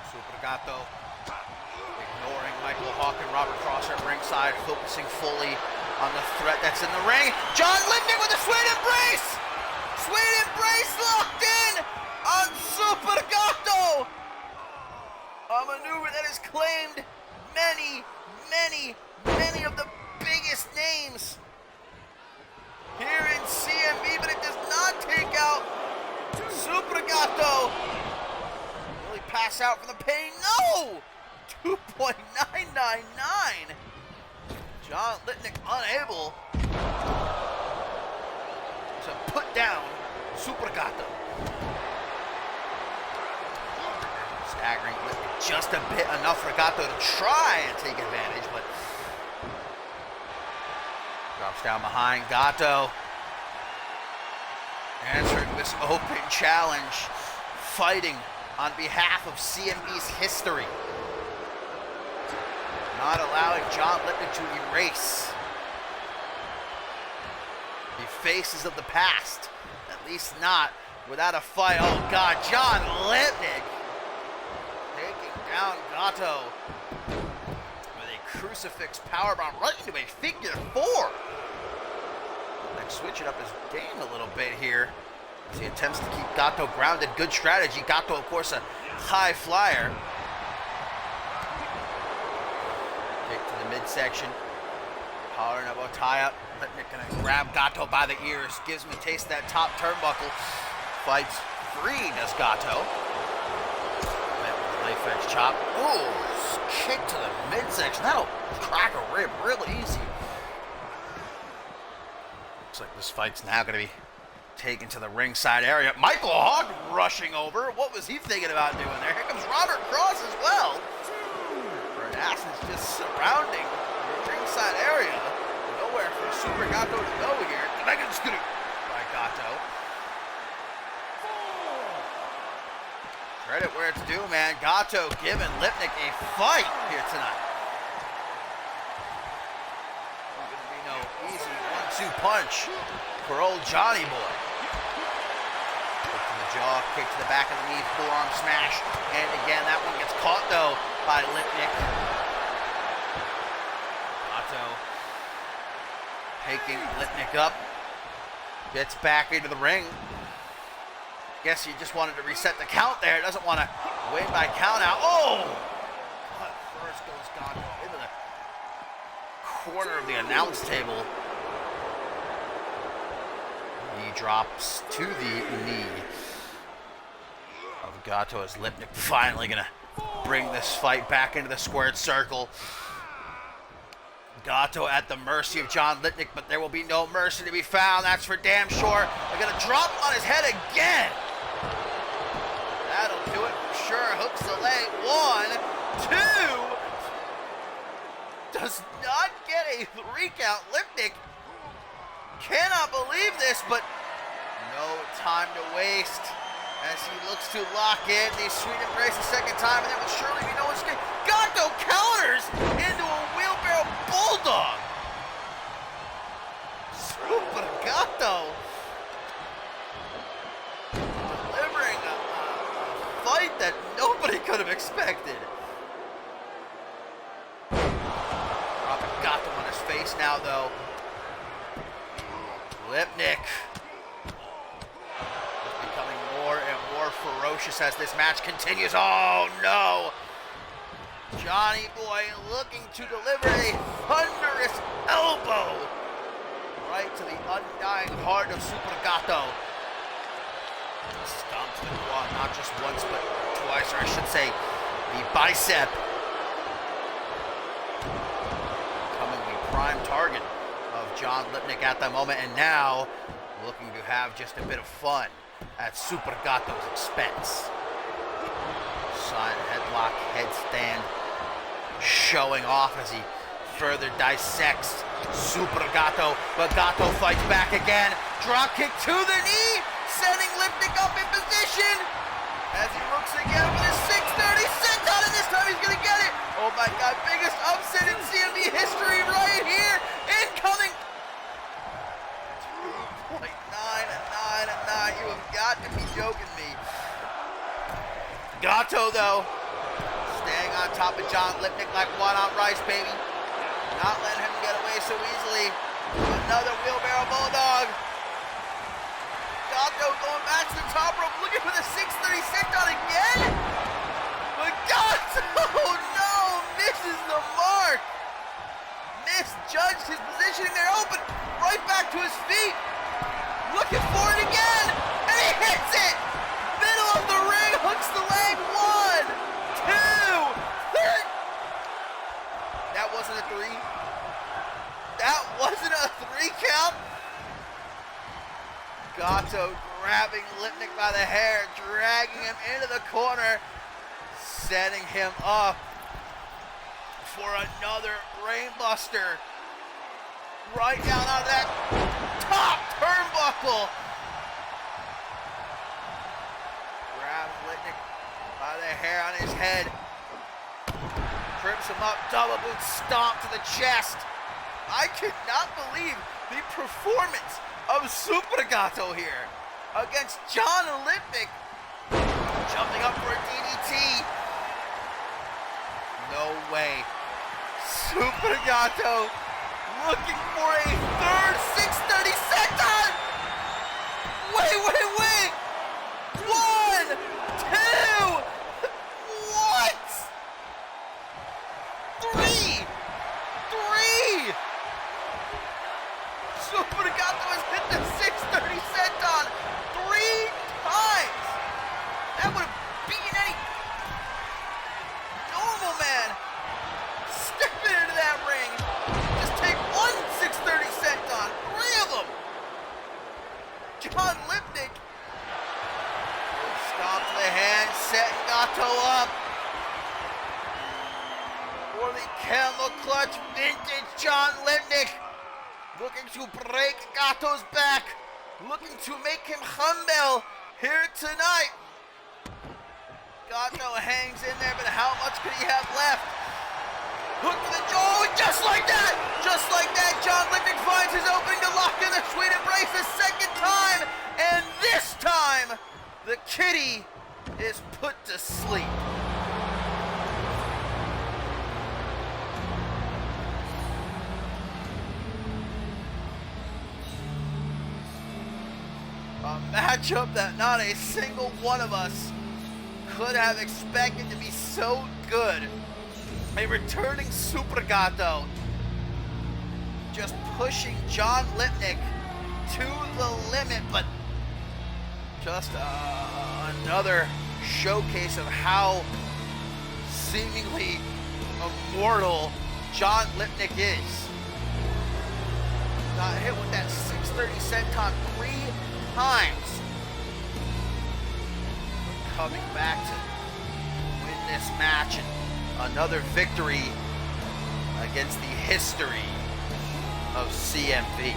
Super Gato ignoring Michael Hawk and Robert Cross at ringside, focusing fully on the threat that's in the ring. John Lipnick with a sweet embrace! Sweet embrace locked in on Super Gato! A maneuver that has claimed many of the biggest names here in CMV, but it does not take out Super Gato. Will he pass out from the pain? No! 2.999. John Lipnick unable to put down Super Gato. Staggering Lipnick just a bit, enough for Gato to try and take advantage, but drops down behind Gato. Answering this open challenge, fighting on behalf of CMV's history. Not allowing John Lipnick to erase the faces of the past. At least not without a fight. Oh God, John Lipnick taking down Gato with a crucifix powerbomb right into a figure four. Let's switch it up his game a little bit here as he attempts to keep Gato grounded. Good strategy. Gato, of course, a high flyer. Kick to the midsection. Collar and elbow tie up. Lipnick gonna grab Gato by the ears. Gives him a taste of that top turnbuckle. Fights free, does Gato. Met with a knife edge chop. Ooh, kick to the midsection. That'll crack a rib real easy. Looks like this fight's now going to be taken to the ringside area. Michael Hawk rushing over. What was he thinking about doing there? Here comes Robert Cross as well. Renaissance just surrounding the ringside area. Nowhere for Super Gato to go here. Dragon Screw by Gato. Credit where it's due, man. Gato giving Lipnick a fight here tonight. No easy 1-2 punch for old Johnny boy. Kick to the jaw, kick to the back of the knee, forearm smash, and again that one gets caught though by Lipnick. Gato taking Lipnick up, gets back into the ring. Guess he just wanted to reset the count there. Doesn't want to win by count out. Oh! But first goes Gato into the corner of the announce table. He drops to the knee of Gato as Lipnick finally gonna bring this fight back into the squared circle. Gato at the mercy of John Lipnick, but there will be no mercy to be found. That's for damn sure. They're gonna drop on his head again. That'll do it for sure. Hooks the leg. 1, 2. Does not get a 3 count. Lipnick cannot believe this, but no time to waste as he looks to lock in the sweet embrace a second time, and there will surely be no escape. Gato counters into a wheelbarrow bulldog. Super Gato delivering a fight that nobody could have expected. Dropping Gato on his face now, though. Lipnick is becoming more and more ferocious as this match continues. Oh no! Johnny boy looking to deliver a thunderous elbow right to the undying heart of Super Gato. Stomps the quad not just once but twice, or I should say the bicep. Becoming the prime target of John Lipnick at the moment, and now looking to have just a bit of fun at Super Gato's expense. Side headlock, headstand showing off as he further dissects Super Gato, but Gato fights back again. Drop kick to the knee, sending Lipnick up in position as he looks again with his 630 senton, and this time he's gonna get it. Oh my God, biggest upset in CMV history right here in got to be joking me. Gato, though, staying on top of John Lipnick like one on rice, baby. Not letting him get away so easily. Another wheelbarrow bulldog. Gato going back to the top rope, looking for the 630 senton again. But Gato, no, misses the mark. Misjudged his positioning there, open, right back to his feet. Looking for it again, and he hits it. Middle of the ring, hooks the leg. 1, 2, 3. That wasn't a 3. That wasn't a 3 count. Gato grabbing Lipnick by the hair, dragging him into the corner, setting him up for another brainbuster. Right down out of that top turnbuckle. Grabs Lipnick by the hair on his head. Trips him up, double boot stomp to the chest. I could not believe the performance of Super Gato here against John Lipnick. Jumping up for a DDT. No way. Super Gato looking for a third 630 senton. Wait. 1, 2. What? 3. Super Gato has hit the 630 senton 3 times. That would have beaten any normal man stepping into that ring. Just take one 630 senton, 3 of them. John Lipnick. Stomp to the hand, setting Gato up for the camel clutch. Vintage John Lipnick looking to break Gato's back, looking to make him humble here tonight. Gato hangs in there, but how much could he have left? Hook to the jaw, just like that, John Lipnick finds his opening to lock in the sweet embrace a second time, and this time, the kitty is put to sleep. A matchup that not a single one of us could have expected to be so good. A returning Super Gato just pushing John Lipnick to the limit, but just another showcase of how seemingly immortal John Lipnick is. Got hit with that 630 senton 3 times. Coming back to win this match and another victory against the history of CMV.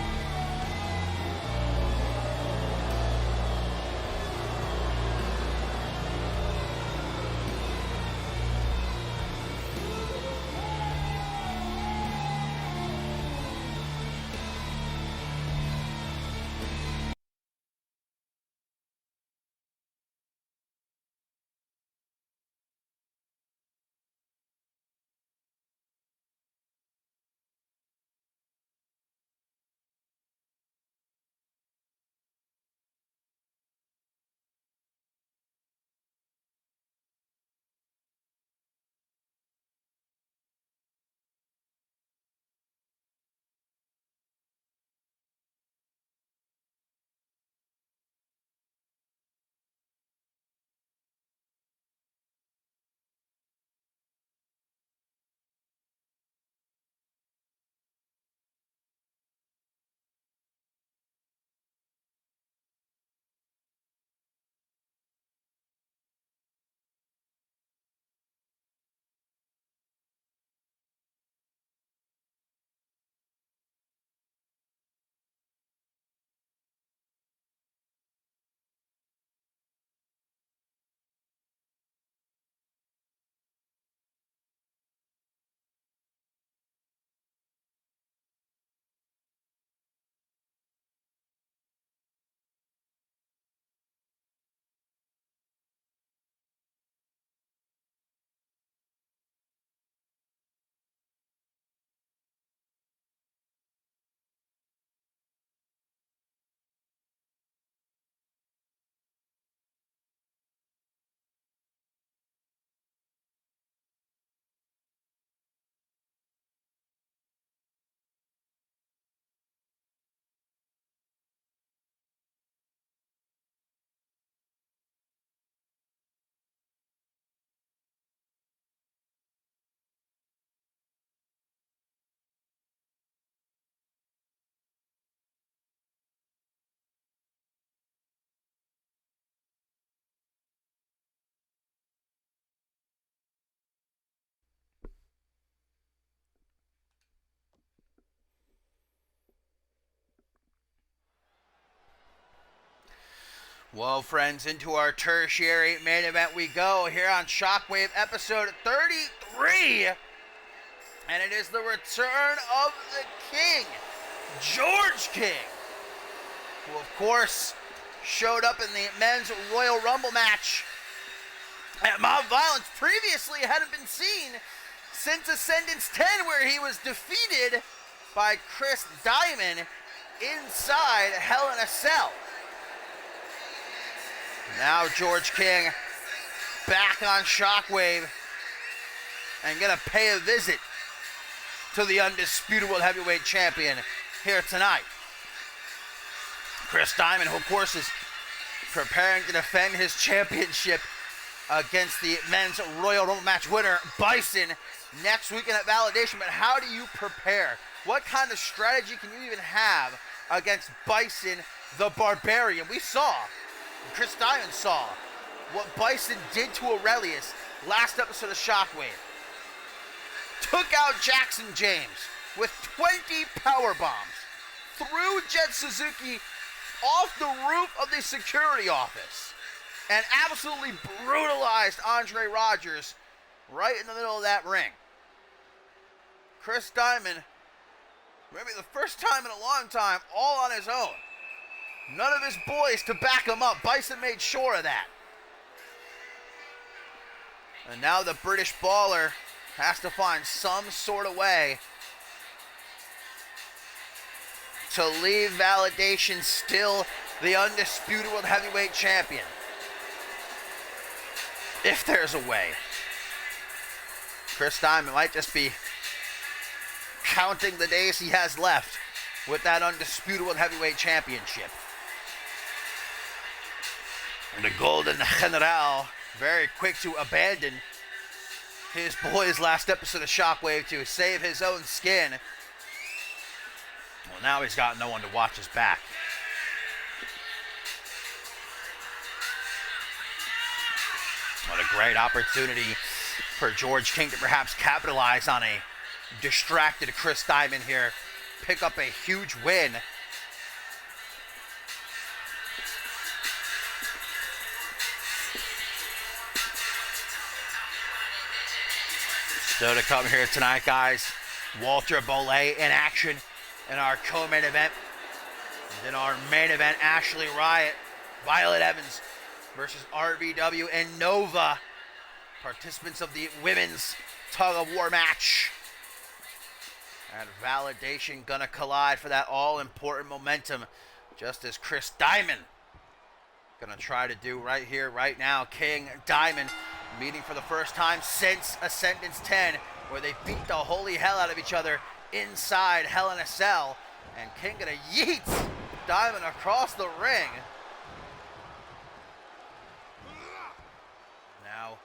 Well, friends, into our tertiary main event we go here on Shockwave episode 33. And it is the return of the King, George King, who of course showed up in the men's Royal Rumble match at Mob Violence. Previously hadn't been seen since Ascendance 10, where he was defeated by Chris Diamond inside Hell in a Cell. Now George King back on Shockwave and gonna pay a visit to the undisputed World Heavyweight Champion here tonight. Chris Diamond, who of course is preparing to defend his championship against the men's Royal Rumble match winner, Bison, next weekend at Validation. But how do you prepare? What kind of strategy can you even have against Bison the Barbarian? We saw, Chris Diamond saw, what Bison did to Aurelius last episode of Shockwave. Took out Jackson James with 20 power bombs, threw Jet Suzuki off the roof of the security office, and absolutely brutalized Andre Rogers right in the middle of that ring. Chris Diamond, maybe the first time in a long time, all on his own. None of his boys to back him up. Bison made sure of that. And now the British Baller has to find some sort of way to leave Validation still the undisputed World Heavyweight Champion. If there's a way. Chris Diamond might just be counting the days he has left with that undisputed World Heavyweight Championship. And the Golden General, very quick to abandon his boys last episode of Shockwave to save his own skin. Well, now he's got no one to watch his back. What a great opportunity for George King to perhaps capitalize on a distracted Chris Diamond here. Pick up a huge win. So to come here tonight, guys, Walter Bollet in action in our co-main event. And in our main event, Ashley Riot, Violet Evans versus RBW and Nova, participants of the women's tug-of-war match. And Validation gonna collide for that all-important momentum, just as Chris Diamond gonna try to do right here, right now. King Diamond meeting for the first time since Ascendance 10, where they beat the holy hell out of each other inside Hell in a Cell. And King gonna yeet Diamond across the ring. Now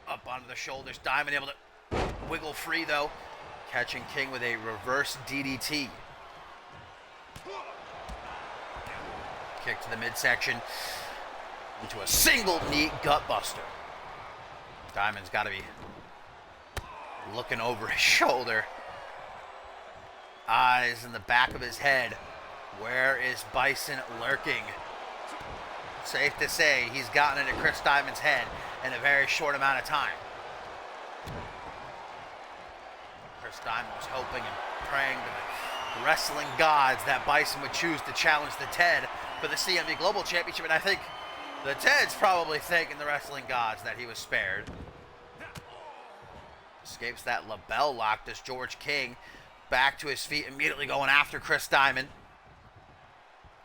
up onto the shoulders. Diamond able to wiggle free though, catching King with a reverse DDT. Kick to the midsection into a single knee gutbuster. Diamond's got to be looking over his shoulder. Eyes in the back of his head. Where is Bison lurking? Safe to say he's gotten into Chris Diamond's head in a very short amount of time. Chris Diamond was hoping and praying to the wrestling gods that Bison would choose to challenge the Ted for the CMV Global Championship, and I think the Ted's probably thanking the wrestling gods that he was spared. Escapes that label lock. Does George King back to his feet, immediately going after Chris Diamond.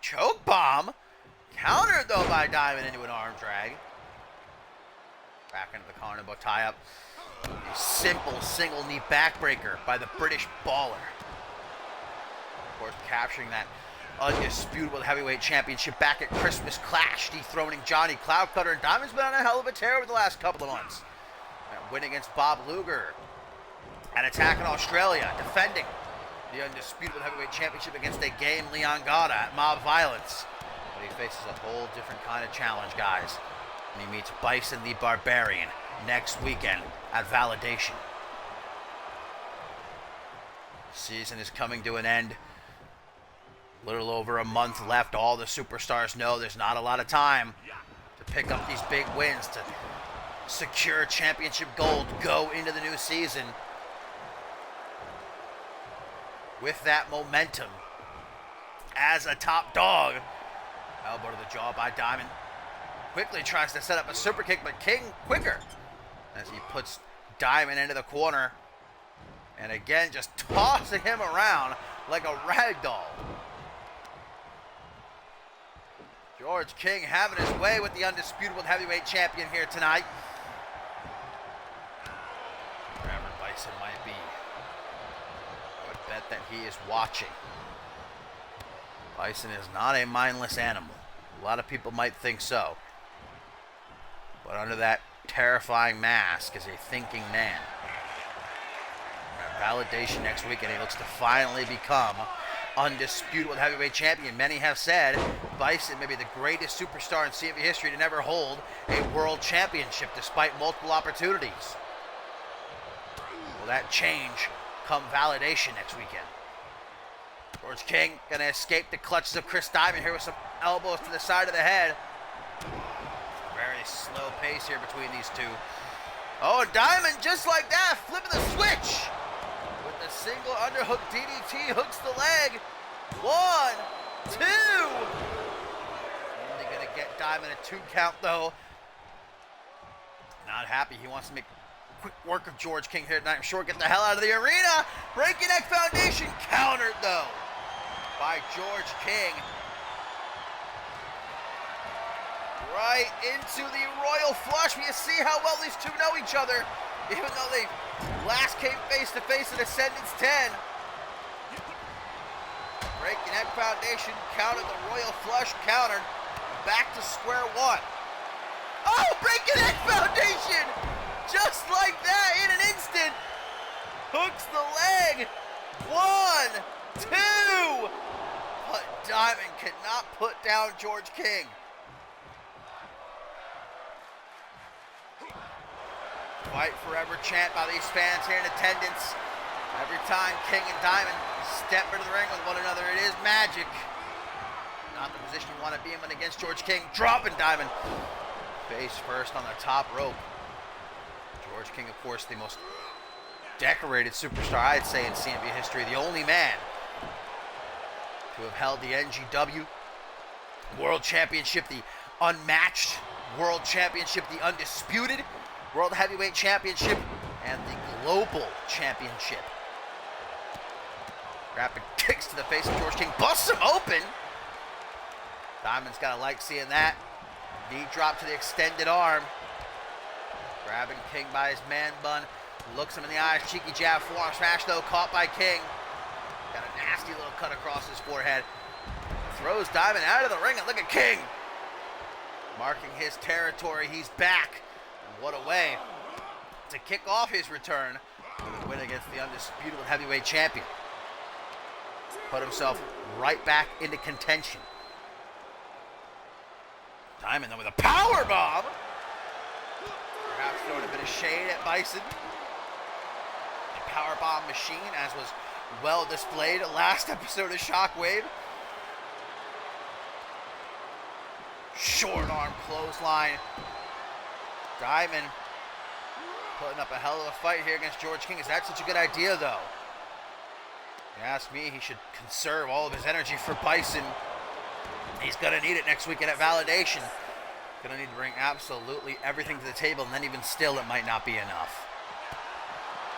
Choke bomb. Countered though by Diamond into an arm drag. Back into the Carnival tie-up. A simple single knee backbreaker by the British Baller. Of course, capturing that undisputed World Heavyweight Championship back at Christmas Clash, dethroning Johnny Cloudcutter. And Diamond's been on a hell of a tear over the last couple of months. That win against Bob Luger. An attack in Australia, defending the undisputed World Heavyweight Championship against a game Leon Gata at Mob Violence. But he faces a whole different kind of challenge, guys. And he meets Bison the Barbarian next weekend at Validation. Season is coming to an end. A little over a month left. All the superstars know there's not a lot of time to pick up these big wins, to secure championship gold, go into the new season with that momentum as a top dog. Elbow to the jaw by Diamond. Quickly tries to set up a super kick, but King quicker as he puts Diamond into the corner. And again, just tossing him around like a rag doll. George King having his way with the undisputed heavyweight champion here tonight. Wherever Bison might be, I would bet that he is watching. Bison is not a mindless animal. A lot of people might think so. But under that terrifying mask is a thinking man. Validation next week, and he looks to finally become undisputed heavyweight champion. Many have said Bison may be the greatest superstar in CMV history to never hold a world championship despite multiple opportunities. Will that change come Validation next weekend? George King gonna escape the clutches of Chris Diamond here with some elbows to the side of the head. Very slow pace here between these two. Oh, and Diamond just like that, flipping the switch. With the single underhook DDT, hooks the leg. 1, 2. Only gonna get Diamond a 2 count though. Not happy, he wants to make quick work of George King here tonight. I'm sure get the hell out of the arena. Breaking neck foundation, countered though by George King. Right into the Royal Flush. You see how well these two know each other, even though they last came face to face at Ascendance 10. Breaking neck foundation, countered the Royal Flush, countered. Back to square one. Oh, breaking neck foundation! Just like that, in an instant. Hooks the leg. 1, 2. But Diamond cannot put down George King. Fight forever chant by these fans here in attendance. Every time King and Diamond step into the ring with one another, it is magic. Not the position you want to be in when against George King. Dropping Diamond. Face first on the top rope. George King, of course, the most decorated superstar, I'd say, in CMV history. The only man to have held the NGW World Championship, the unmatched World Championship, the undisputed World Heavyweight Championship, and the Global Championship. Rapid kicks to the face of George King. Busts him open. Diamond's gotta like seeing that. Knee drop to the extended arm. Grabbing King by his man bun. Looks him in the eyes. Cheeky jab, forearm smash though. Caught by King. Got a nasty little cut across his forehead. Throws Diamond out of the ring, and look at King. Marking his territory. He's back. What a way to kick off his return with a win against the undisputed heavyweight champion. Put himself right back into contention. Diamond though with a power bomb. Perhaps throwing a bit of shade at Bison. A power bomb machine, as was well displayed last episode of Shockwave. Short arm clothesline. Diamond putting up a hell of a fight here against George King. Is that such a good idea, though? If you ask me, he should conserve all of his energy for Bison. He's going to need it next weekend at Validation. Going to need to bring absolutely everything to the table, and then even still, it might not be enough.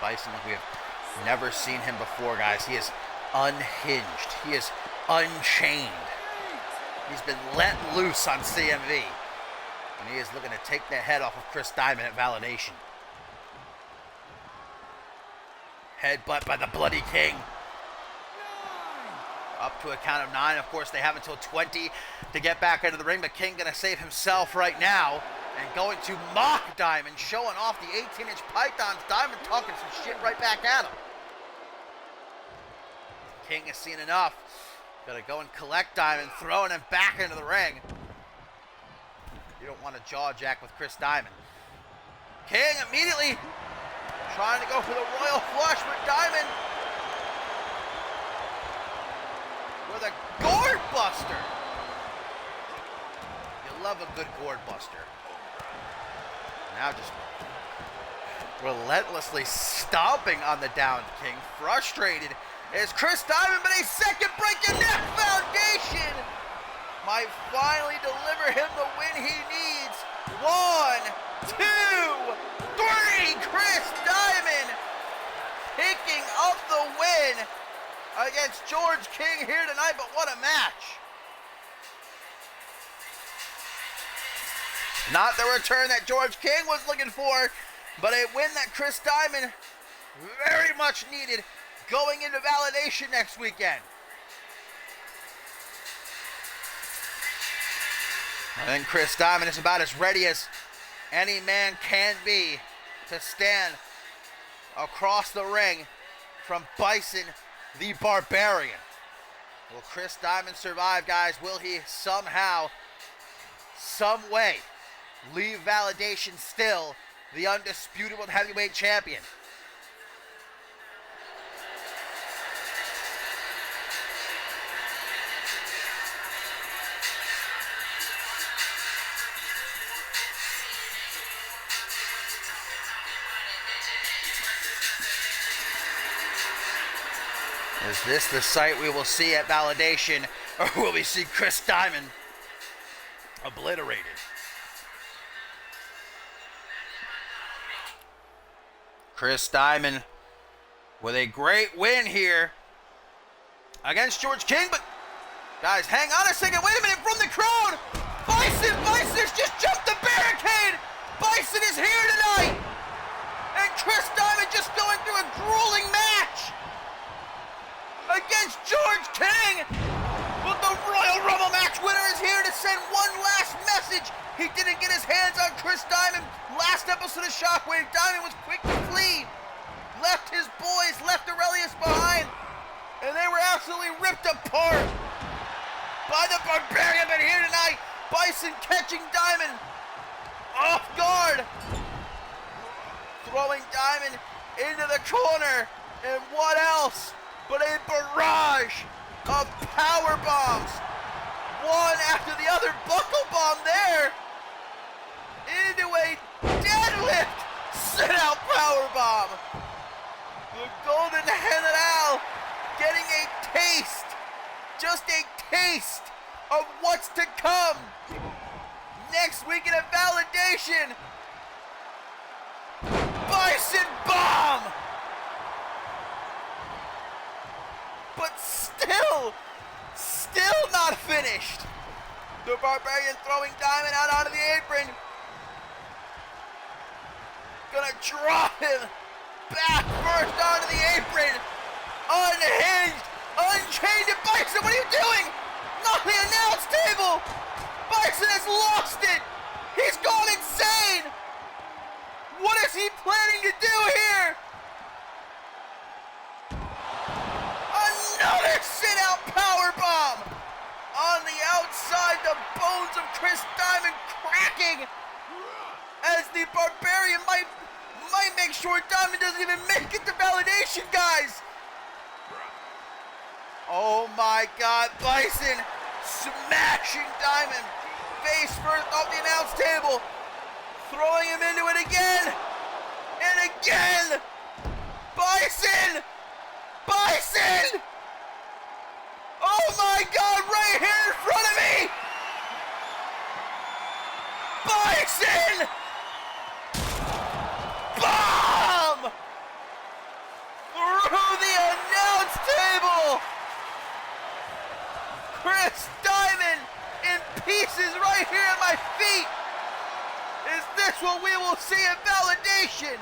Bison, like we have never seen him before, guys. He is unhinged. He is unchained. He's been let loose on CMV. And he is looking to take the head off of Chris Diamond at Validation. Headbutt by the Bloody King. Up to a count of 9. Of course, they have until 20 to get back into the ring. But King going to save himself right now. And going to mock Diamond, showing off the 18-inch pythons. Diamond talking some shit right back at him. King has seen enough. Going to go and collect Diamond, throwing him back into the ring. You don't want to jaw jack with Chris Diamond. King immediately trying to go for the Royal Flush with Diamond. With a gorgeous buster. You love a good gourd buster. Now just relentlessly stomping on the downed king. Frustrated is Chris Diamond, but a second break and neck foundation might finally deliver him the win he needs. 1, 2, 3. Chris Diamond picking up the win against George King here tonight, but what a match. Not the return that George King was looking for, but a win that Chris Diamond very much needed going into Validation next weekend. I think Chris Diamond is about as ready as any man can be to stand across the ring from Bison the Barbarian. Will Chris Diamond survive, guys? Will he somehow, some way, leave Validation still the undisputed world heavyweight champion? Is this the sight we will see at Validation, or will we see Chris Diamond obliterated? Chris Diamond with a great win here against George King, but guys, hang on a second, wait a minute, from the crowd, Bison's just jumped the barricade. Bison is here tonight, and Chris Diamond just going through a grueling match against George King. But the Royal Rumble match winner is here to send one last message. He didn't get his hands on Chris Diamond. Last episode of Shockwave, Diamond was quick to flee. Left his boys, left Aurelius behind. And they were absolutely ripped apart by the Barbarian. But here tonight, Bison catching Diamond off guard. Throwing Diamond into the corner. And what else but a barrage of power bombs. One after the other, buckle bomb there. Into a deadlift sit-out power bomb. The Golden General getting a taste, just a taste of what's to come next week in a Validation. Bison bomb. But still not finished. The Barbarian throwing Diamond out onto the apron. Gonna drop him back first onto the apron. Unhinged, unchained, and Bison, what are you doing? Not the announce table. Bison has lost it. He's gone insane. What is he planning to do here? Another sit-out powerbomb on the outside, the bones of Chris Diamond cracking as the Barbarian might make sure Diamond doesn't even make it to Validation, guys. Oh my God, Bison smashing Diamond face first off the announce table, throwing him into it again and again. Bison! Oh my God, right here in front of me! Bison! Bomb! Through the announce table! Chris Diamond in pieces right here at my feet! Is this what we will see at Validation?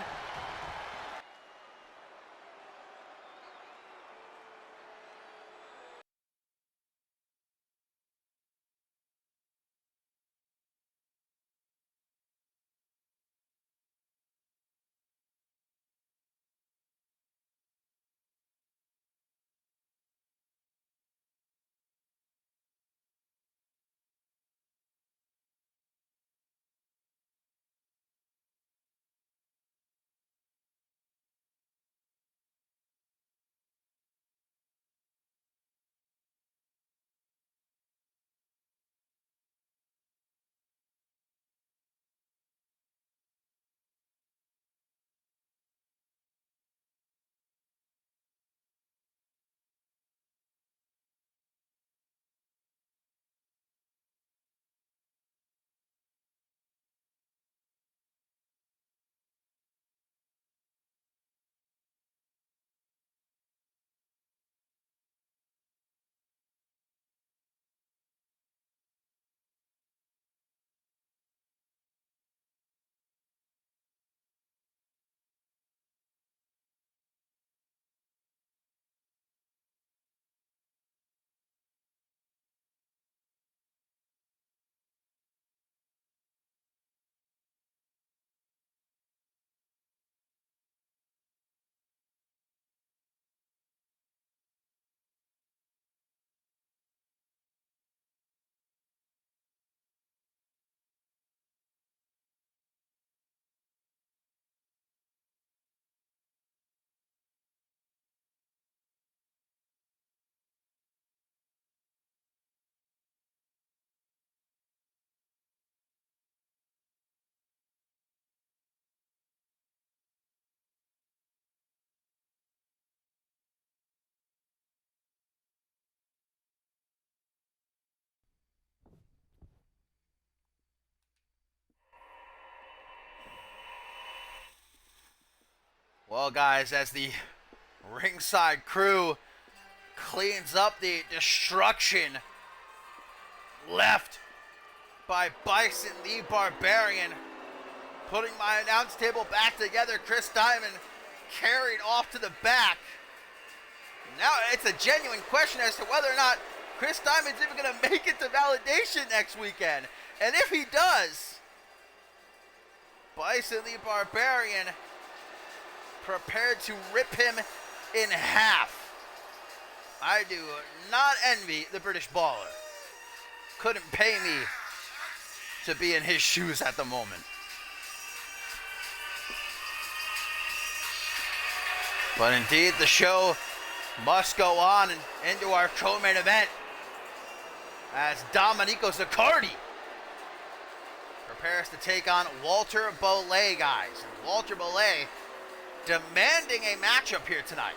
Well, guys, as the ringside crew cleans up the destruction left by Bison the Barbarian, putting my announce table back together, Chris Diamond carried off to the back. Now it's a genuine question as to whether or not Chris Diamond's even going to make it to Validation next weekend. And if he does, Bison the Barbarian prepared to rip him in half. I do not envy the British Baller. Couldn't pay me to be in his shoes at the moment. But indeed, the show must go on and into our co-main event as Domenico Zaccardi prepares to take on Walter Bollet, guys. And Walter Bollet demanding a matchup here tonight.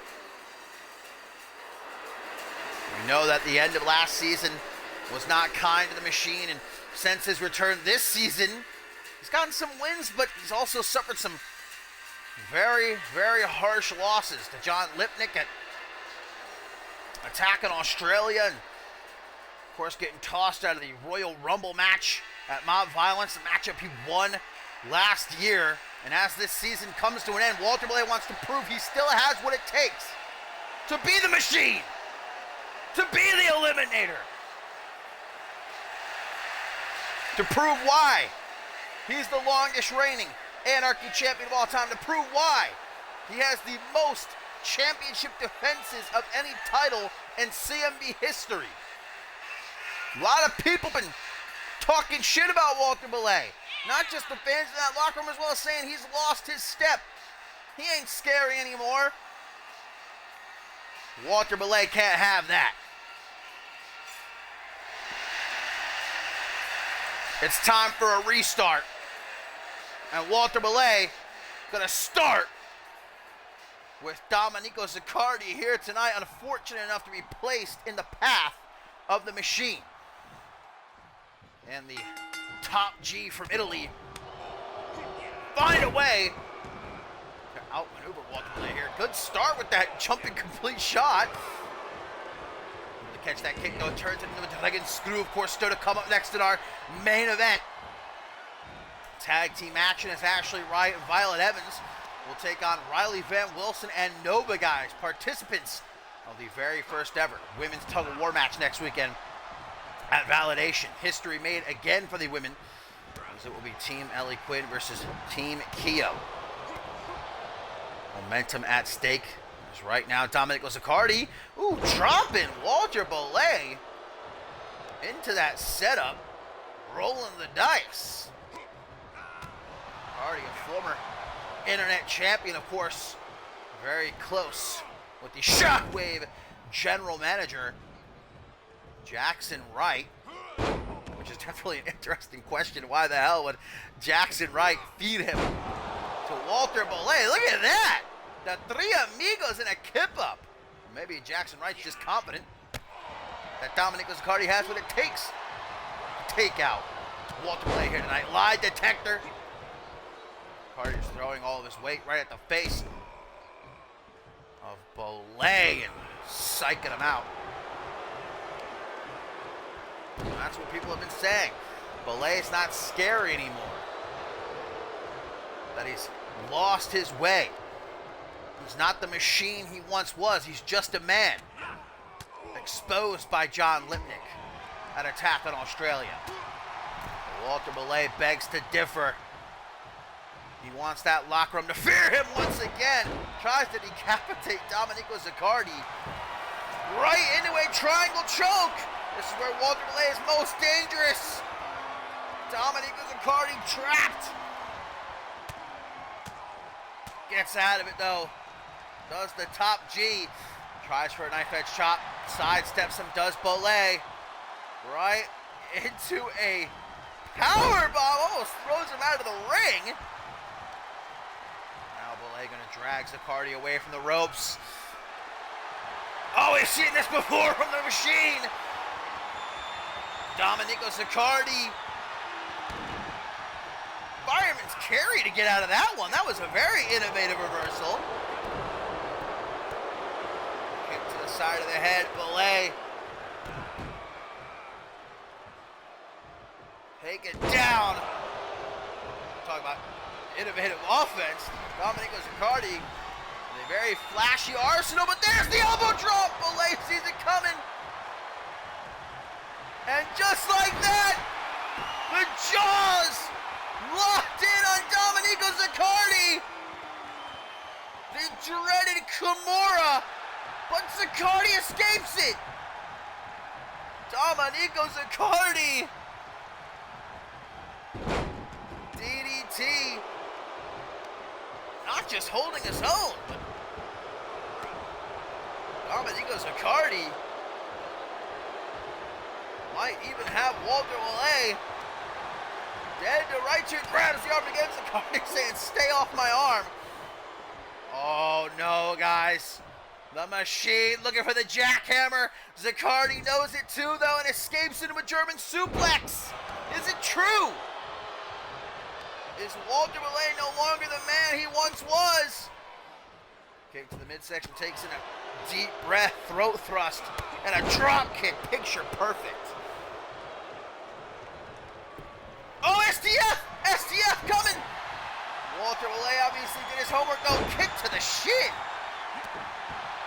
We know that the end of last season was not kind to the Machine, and since his return this season, he's gotten some wins, but he's also suffered some very, very harsh losses to John Lipnick at Attack in Australia, and of course getting tossed out of the Royal Rumble match at Mob Violence, the matchup he won last year. And as this season comes to an end, Walter Bollet wants to prove he still has what it takes to be the Machine, to be the Eliminator, to prove why he's the longest reigning Anarchy champion of all time, to prove why he has the most championship defenses of any title in CMV history. A lot of people been talking shit about Walter Bollet. Not just the fans in that locker room, as well as saying he's lost his step. He ain't scary anymore. Walter Bollet can't have that. It's time for a restart. And Walter Bollet gonna start with Domenico Zaccardi here tonight, unfortunate enough to be placed in the path of the Machine. And the top G from Italy find a way to outmaneuver Walter Bollet here. Good start with that jumping complete shot. To catch that kick though, turns it into a dragon screw, of course, still to come up next in our main event. Tag team action as Ashley Wright and Violet Evans will take on Riley Van Wilson and Nova, guys, participants of the very first ever women's tug of war match next weekend at Validation. History made again for the women, as it will be Team Ellie Quinn versus Team Keo. Momentum at stake. As right now, Domenico Zaccardi, dropping Walter Bollet into that setup, rolling the dice. Zaccardi, a former internet champion, of course, very close with the Shockwave general manager, Jackson Wright, which is definitely an interesting question. Why the hell would Jackson Wright feed him to Walter Bollet? Look at that! The three amigos in a kip-up. Maybe Jackson Wright's just confident that Domenico Zaccardi has what it takes to take out Walter Bollet here tonight. Lie detector. Zaccardi's throwing all of his weight right at the face of Bollet and psyching him out. And that's what people have been saying. Bollet's not scary anymore. That he's lost his way. He's not the Machine he once was. He's just a man. Exposed by John Lipnick at Attack in Australia. Walter Bollet begs to differ. He wants that locker room to fear him once again. Tries to decapitate Domenico Zaccardi. Right into a triangle choke. This is where Walter Bollet is most dangerous. Domenico Zaccardi trapped. Gets out of it though. Does the top G. Tries for a knife edge chop. Sidesteps him. Does Bollet. Right into a power bomb. Almost throws him out of the ring. Now Bollet gonna drag Zaccardi away from the ropes. Oh, we've seen this before from the Machine. Domenico Zaccardi. Fireman's carry to get out of that one. That was a very innovative reversal. side of the head. Belay. Take it down. Talk about innovative offense. Domenico Zaccardi, a very flashy arsenal, but there's the elbow drop. Belay sees it coming. And just like that, the jaws locked in on Domenico Zaccardi. The dreaded Kimura, but Zaccardi escapes it. Domenico Zaccardi. DDT. Not just holding his own, but Domenico Zaccardi might even have Walter Belay dead to right to the ground as the arm begins. Zaccardi saying, stay off my arm. Oh no, guys. The Machine looking for the jackhammer. Zaccardi knows it too, though, and escapes into a German suplex. Is it true? Is Walter Belay no longer the man he once was? Kick to the midsection, takes in a deep breath, throat thrust, and a drop kick. Picture perfect. Oh, STF! STF coming! Walter Belay obviously did his homework. No, kick to the shin.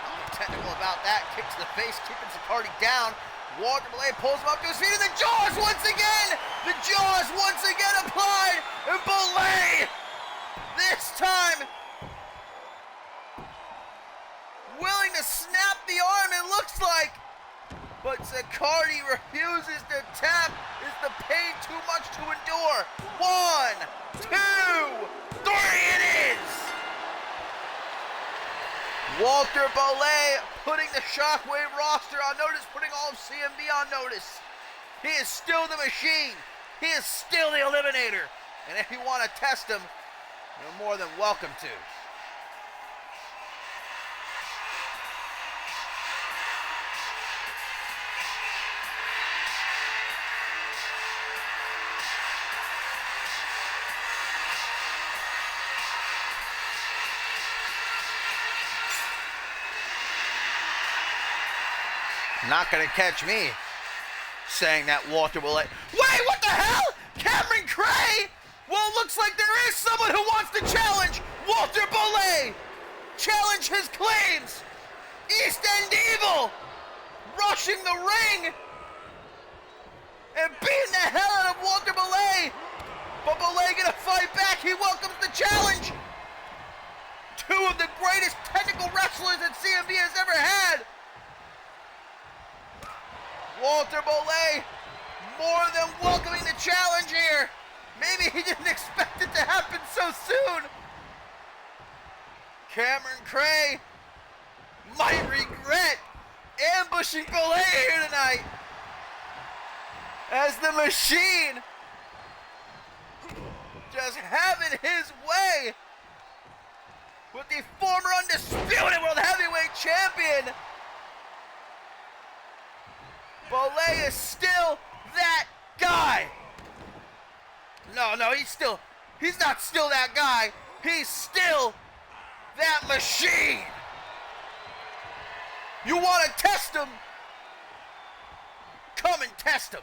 Nothing technical about that. Kick to the face, keeping Zaccardi down. Walter Belay pulls him up to his feet, and the jaws once again! The jaws once again applied, and Belay, this time, willing to snap the arm, it looks like, but Zaccardi refuses to tap. Is the pain too much to endure? 1, 2, 3, it is! Walter Belay putting the Shockwave roster on notice, putting all of CMV on notice. He is still the Machine. He is still the Eliminator. And if you want to test him, you're more than welcome to. Not gonna catch me saying that Walter Belay. Wait, what the hell? Cameron Cray? Well, it looks like there is someone who wants to challenge Walter Belay. Challenge his claims. East End Evil rushing the ring and beating the hell out of Walter Belay. But Belay gonna fight back. He welcomes the challenge. Two of the greatest technical wrestlers that CMV has ever had. Walter Belay more than welcoming the challenge here. Maybe he didn't expect it to happen so soon. Cameron Cray might regret ambushing Belay here tonight, as the Machine just having his way with the former undisputed World Heavyweight Champion. Belay is still that guy. No, he's not still that guy. He's still that Machine. You want to test him? Come and test him.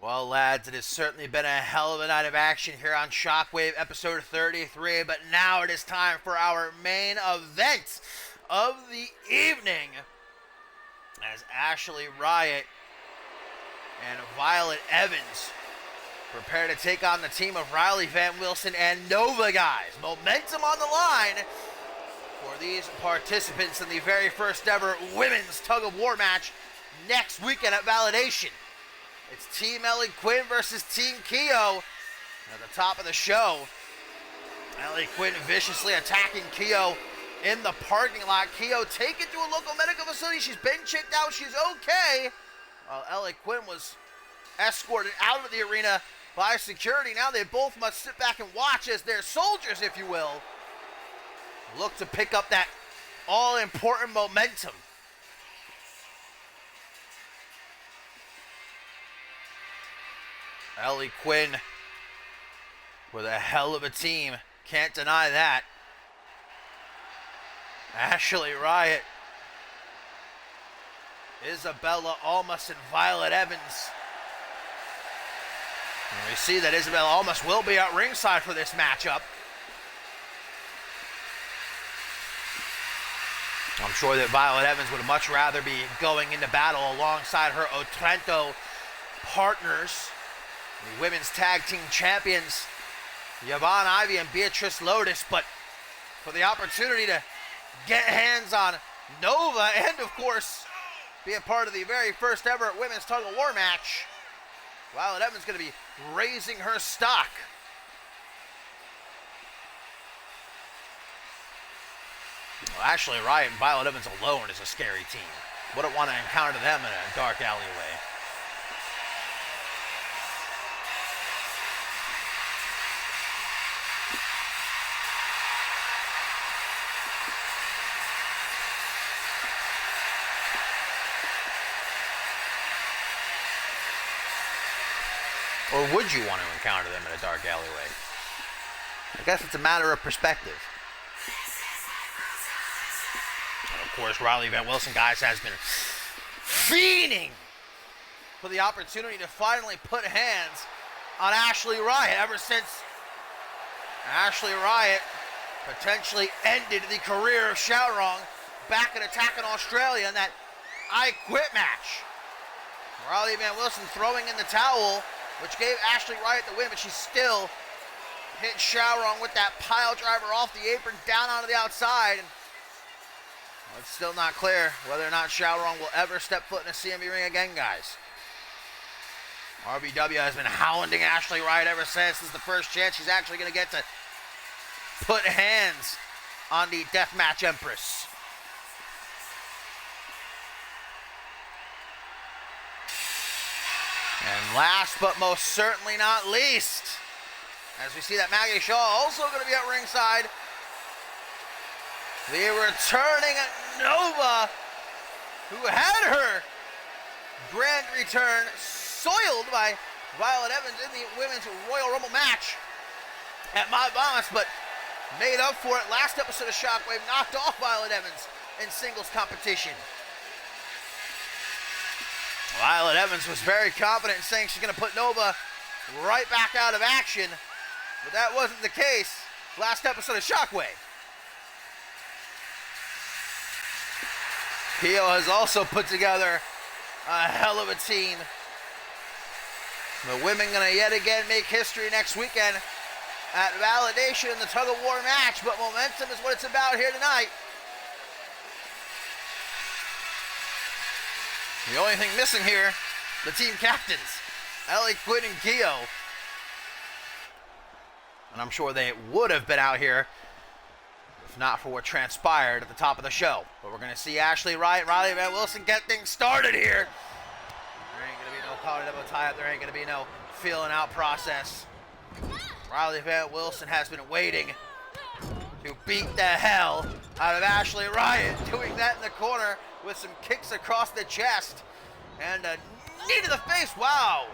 Well, lads, it has certainly been a hell of a night of action here on Shockwave episode 33, but now it is time for our main event of the evening, as Ashley Riot and Violet Evans prepare to take on the team of Riley Van Wilson and Nova, guys. Momentum on the line for these participants in the very first ever women's tug-of-war match next weekend at Validation. It's Team Ellie Quinn versus Team Keo. At the top of the show, Ellie Quinn viciously attacking Keo in the parking lot. Keo taken to a local medical facility. She's been checked out. She's okay. While Ellie Quinn was escorted out of the arena by security. Now they both must sit back and watch as their soldiers, if you will, look to pick up that all-important momentum. Ellie Quinn with a hell of a team. Can't deny that. Ashley Riot, Isabella Almas, and Violet Evans. And we see that Isabella Almas will be at ringside for this matchup. I'm sure that Violet Evans would much rather be going into battle alongside her Otranto partners, the women's tag team champions, Yvonne Ivy and Beatrice Lotus, but for the opportunity to get hands on Nova and, of course, be a part of the very first ever women's tug-of-war match, Violet Evans going to be raising her stock. Well, Ashley Riot and Violet Evans alone is a scary team. Wouldn't want to encounter them in a dark alleyway. Or would you want to encounter them in a dark alleyway? I guess it's a matter of perspective. And of course, Riley Van Wilson, guys, has been fiending for the opportunity to finally put hands on Ashley Riot ever since Ashley Riot potentially ended the career of Showrong back at Attack in Australia in that I Quit match. Riley Van Wilson throwing in the towel, which gave Ashley Riot the win, but she still hit Showrong with that pile driver off the apron down onto the outside. And it's still not clear whether or not Showrong will ever step foot in a CMV ring again, guys. RBW has been hounding Ashley Riot ever since. This is the first chance she's actually going to get to put hands on the Deathmatch Empress. And last but most certainly not least, as we see that Maggie Shaw also going to be at ringside, the returning Nova, who had her grand return soiled by Violet Evans in the Women's Royal Rumble match at My Boss, but made up for it last episode of Shockwave, knocked off Violet Evans in singles competition. Violet Evans was very confident in saying she's going to put Nova right back out of action, but that wasn't the case last episode of Shockwave. Keo has also put together a hell of a team. The women going to yet again make history next weekend at Validation in the tug-of-war match, but momentum is what it's about here tonight. The only thing missing here, the team captains, Ellie Quinn and Keo. And I'm sure they would have been out here if not for what transpired at the top of the show. But we're going to see Ashley Riot and Riley Van Wilson get things started here. There ain't going to be no collar double tie-up. There ain't going to be no feeling out process. Riley Van Wilson has been waiting to beat the hell out of Ashley Riot, doing that in the corner with some kicks across the chest and a knee to the face. Wow.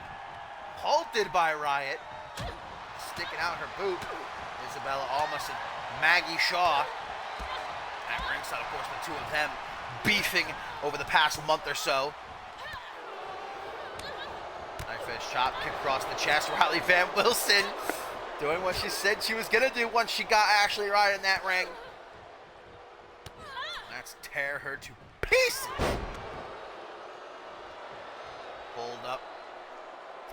Halted by Riot. Sticking out her boot. Isabella Almas and Maggie Shaw. At ringside, of course, the two of them beefing over the past month or so. Knife edge Nice chop, kick across the chest. Riley Van Wilson doing what she said she was going to do once she got Ashley Riot in that ring. Let's tear her to pieces. Pulled up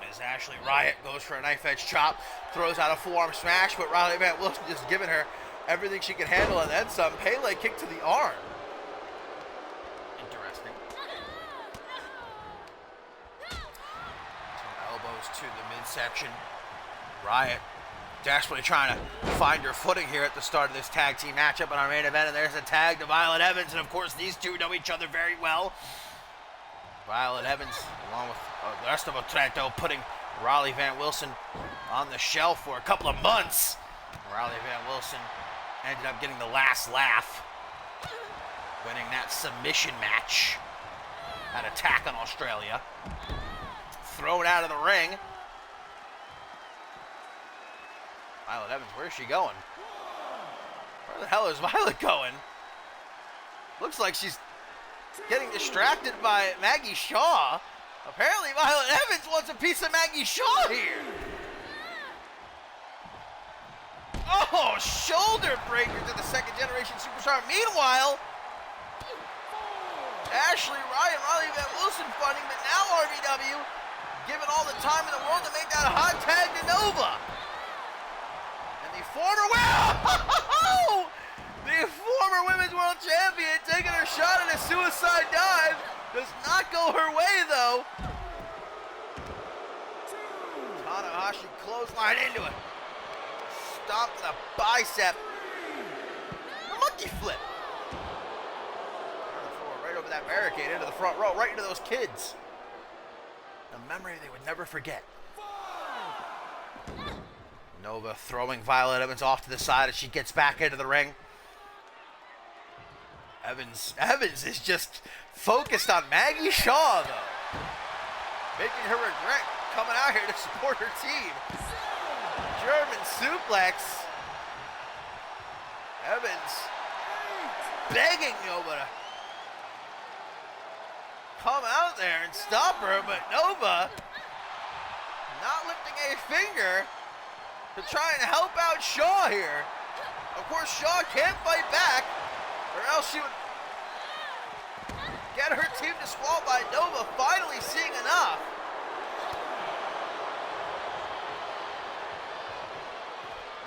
as Ashley Riot goes for a knife edge chop, throws out a forearm smash, but Riley Van Wilson just giving her everything she can handle and then some. Pele kick to the arm. Interesting. Some elbows to the midsection. Riot desperately trying to find her footing here at the start of this tag team matchup in our main event, and there's a tag to Violet Evans, and of course these two know each other very well. Violet Evans, along with the rest of Otranto, putting Riley Van Wilson on the shelf for a couple of months. Riley Van Wilson ended up getting the last laugh, winning that submission match at Attack on Australia. Thrown out of the ring. Violet Evans, where is she going? Where the hell is Violet going? Looks like she's getting distracted by Maggie Shaw. Apparently Violet Evans wants a piece of Maggie Shaw here. Oh, shoulder breaker to the second generation superstar. Meanwhile, Ashley Riot and Riley Van Wilson fighting, but now RVW given all the time in the world to make that a hot tag to Nova. And the former women's world champion taking her shot at a suicide dive. Does not go her way though. Tanahashi clothesline into it. Stomp to the bicep. A monkey flip. Right over that barricade into the front row, right into those kids. A memory they would never forget. Nova throwing Violet Evans off to the side as she gets back into the ring. Evans is just focused on Maggie Shaw, though. Making her regret coming out here to support her team. German suplex. Evans begging Nova to come out there and stop her, but Nova not lifting a finger to try and help out Shaw here. Of course, Shaw can't fight back, or else she would get her team disqualified. Nova finally seeing enough.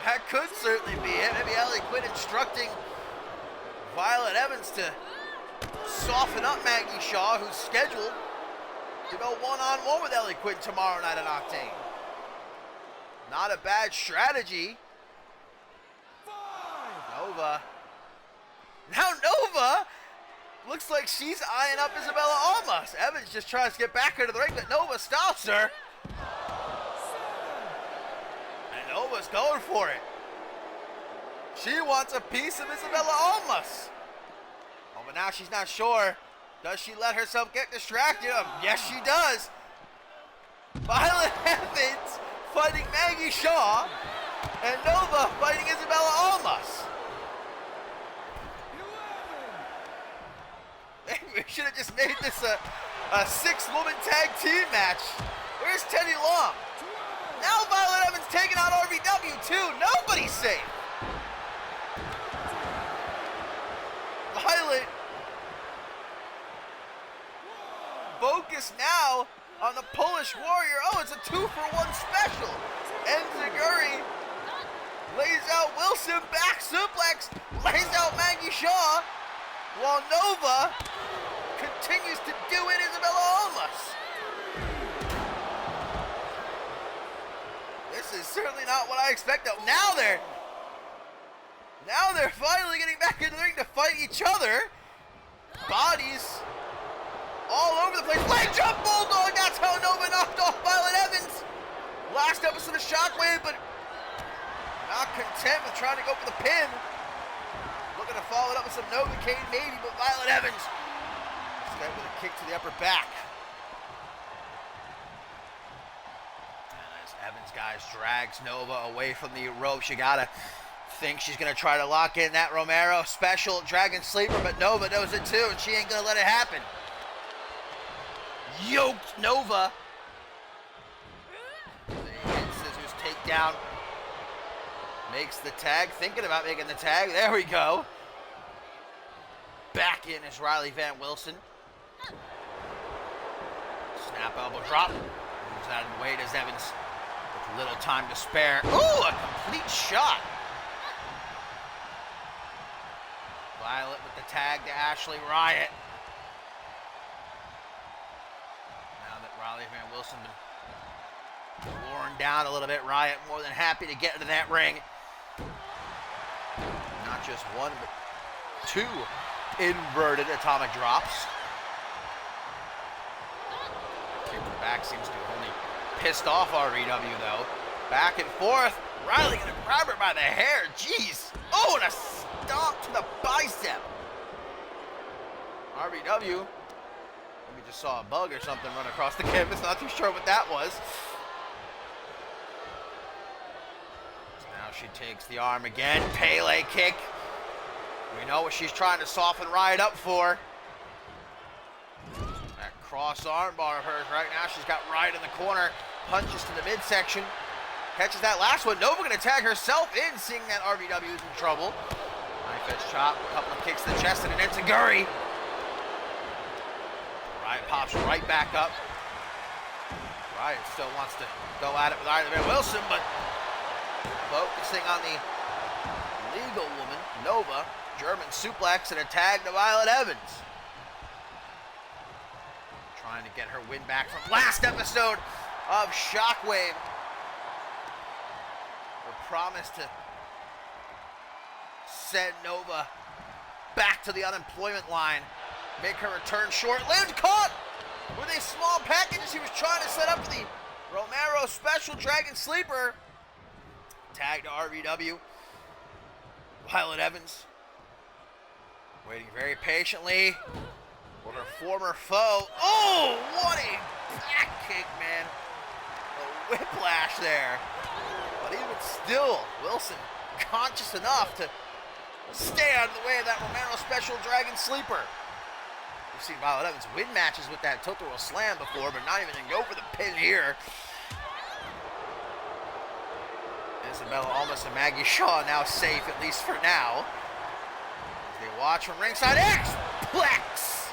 That could certainly be it. Maybe Ellie Quinn instructing Violet Evans to soften up Maggie Shaw, who's scheduled to go one-on-one with Ellie Quinn tomorrow night at Octane. Not a bad strategy. Nova. Now Nova looks like she's eyeing up Isabella Almas. Evans just tries to get back into the ring, but Nova stops her. And Nova's going for it. She wants a piece of Isabella Almas. Oh, but now she's not sure. Does she let herself get distracted? Yes, she does. Violet Evans fighting Maggie Shaw, and Nova fighting Isabella Almas. Maybe we should have just made this a six-woman tag team match. Where's Teddy Long? Now Violet Evans taking out RVW too. Nobody's safe. Violet focus now on the Polish Warrior. Oh, it's a 2-for-1 special. Enziguri lays out Wilson, back suplex, lays out Maggie Shaw, while Nova continues to do it Isabella Almas. This is certainly not what I expected. Now they're finally getting back in the ring to fight each other. Bodies all over the place. Leg jump bulldog. That's how Nova knocked off Violet Evans. Last episode of Shockwave, but not content with trying to go for the pin. Looking to follow it up with some Novocaine maybe, but Violet Evans this guy with a kick to the upper back. And as Evans, guys, drags Nova away from the ropes, you gotta think she's gonna try to lock in that Romero special Dragon Sleeper, but Nova knows it too, and she ain't gonna let it happen. Yoked Nova. Scissors takedown. Makes the tag. Thinking about making the tag. There we go. Back in is Riley Van Wilson. Snap elbow drop. Moves out of the way. Does Evans with little time to spare. Ooh, a complete shot. Violet with the tag to Ashley Riot. Now that Riley Van Wilson been worn down a little bit, Riot more than happy to get into that ring. Not just one, but two inverted atomic drops. Kick to the back seems to have only pissed off RVW though. Back and forth. Riley gonna grab her by the hair. Jeez. Oh, and a stomp to the bicep. RVW. Maybe just saw a bug or something run across the canvas. Not too sure what that was. So now she takes the arm again. Pele kick. We know what she's trying to soften Riot up for. That cross arm bar of hers right now. She's got Riot in the corner. Punches to the midsection. Catches that last one. Nova gonna tag herself in, seeing that RVW is in trouble. Knife edge chop, a couple of kicks to the chest and an enziguri. Riot pops right back up. Riot still wants to go at it with Riley Van Wilson, but focusing on the legal woman, Nova. German suplex and a tag to Violet Evans. Trying to get her win back from last episode of Shockwave. Her promise to send Nova back to the unemployment line. Make her return short-lived. Caught with a small package she was trying to set up for the Romero Special Dragon Sleeper. Tag to RVW. Violet Evans waiting very patiently for her former foe. Oh, what a back kick, man. A whiplash there. But even still, Wilson conscious enough to stay out of the way of that Romero Special Dragon Sleeper. We've seen Violet Evans win matches with that tilt-a-whirl slam before, but not even go for the pin here. Isabella Almas and Maggie Shaw now safe, at least for now. They watch from ringside. X-Plex!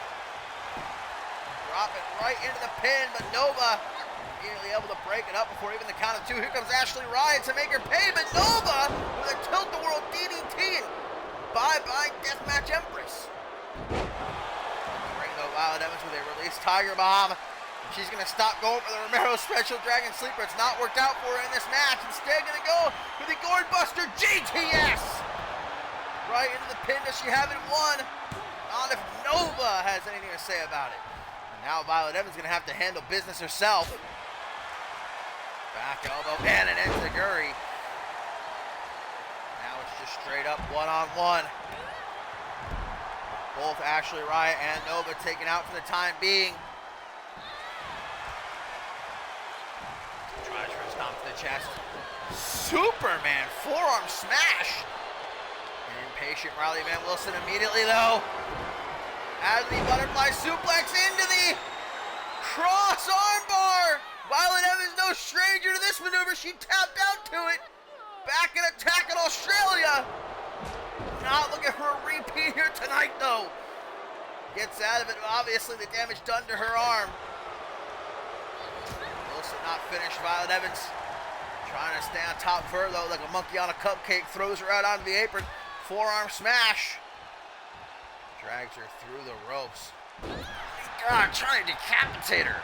Drop it right into the pin, but Nova immediately able to break it up before even the count of two. Here comes Ashley Riot to make her pay, but Nova with a tilt-a-whirl DDT and bye-bye Deathmatch Empress. Bring the Violet Evans with a release Tiger Bomb. She's going to stop going for the Romero Special Dragon Sleeper. It's not worked out for her in this match. Instead, going to go for the Gourd Buster GTS. Right into the pin. Does she have it won? Not if Nova has anything to say about it. And now Violet Evans going to have to handle business herself. Back elbow and an enziguri. Now it's just straight up one-on-one. Both Ashley Riot and Nova taken out for the time being. Tries for a stomp to the chest. Superman forearm smash. An impatient Riley Van Wilson immediately though. As the butterfly suplex into the cross arm bar. Violet Evans no stranger to this maneuver. She tapped out to it. Back in attack in Australia. Not looking for a repeat here tonight though. Gets out of it. Obviously the damage done to her arm. Not finished. Violet Evans trying to stay on top of her though, like a monkey on a cupcake. Throws her out onto the apron. Forearm smash. Drags her through the ropes. God, trying to decapitate her.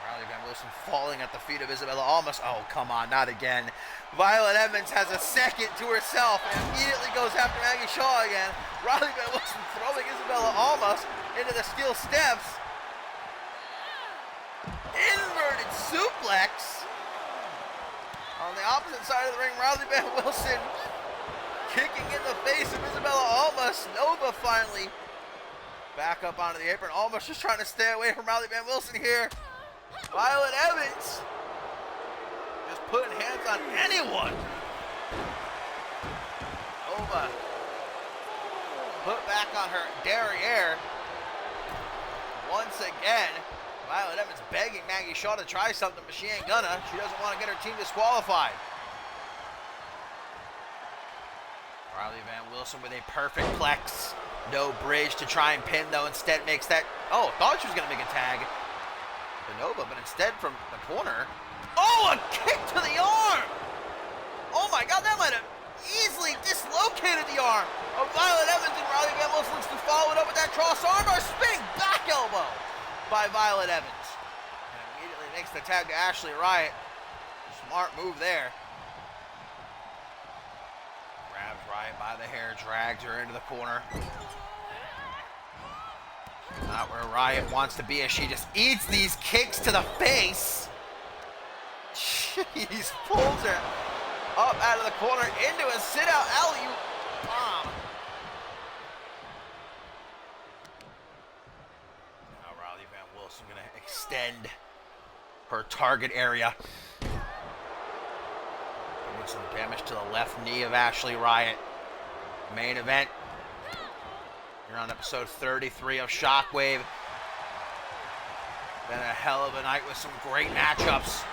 Riley Van Wilson falling at the feet of Isabella Almas. Oh, come on, not again. Violet Evans has a second to herself and immediately goes after Maggie Shaw again. Riley Van Wilson throwing Isabella Almas into the steel steps. Inverted suplex. On the opposite side of the ring, Riley Van Wilson kicking in the face of Isabella Almas. Nova finally back up onto the apron. Almas just trying to stay away from Riley Van Wilson here. Violet Evans just putting hands on anyone. Nova put back on her derriere once again. Violet Evans begging Maggie Shaw to try something, but she ain't gonna. She doesn't want to get her team disqualified. Riley Van Wilson with a perfect plex. No bridge to try and pin, though. Instead makes that... Oh, thought she was going to make a tag to Nova, but instead from the corner... Oh, a kick to the arm! Oh my God, that might have easily dislocated the arm of Violet Evans, and Riley Van Wilson looks to follow it up with that cross armbar, spinning back elbow by Violet Evans. And immediately makes the tag to Ashley Riot. Smart move there. Grabs Riot by the hair, drags her into the corner. Not where Riot wants to be as she just eats these kicks to the face. Jeez, pulls her up out of the corner into a sit-out alley-oop bomb. Now Riley Van Wilson going to extend her target area. Doing some damage to the left knee of Ashley Riot. Main event. You're on episode 33 of Shockwave. Been a hell of a night with some great matchups.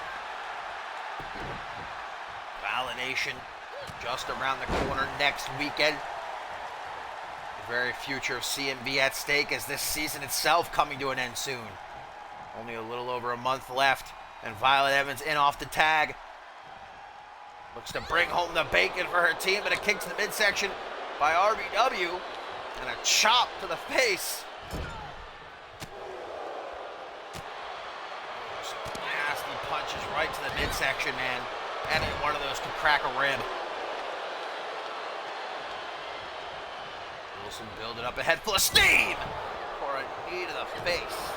Validation just around the corner next weekend. The very future of CMV at stake as this season itself coming to an end soon. Only a little over a month left, and Violet Evans in off the tag. Looks to bring home the bacon for her team, but a kick to the midsection by RBW, and a chop to the face. Some nasty punches right to the midsection, man. And one of those could crack a rib. Wilson building up a head full of steam for a knee to the face.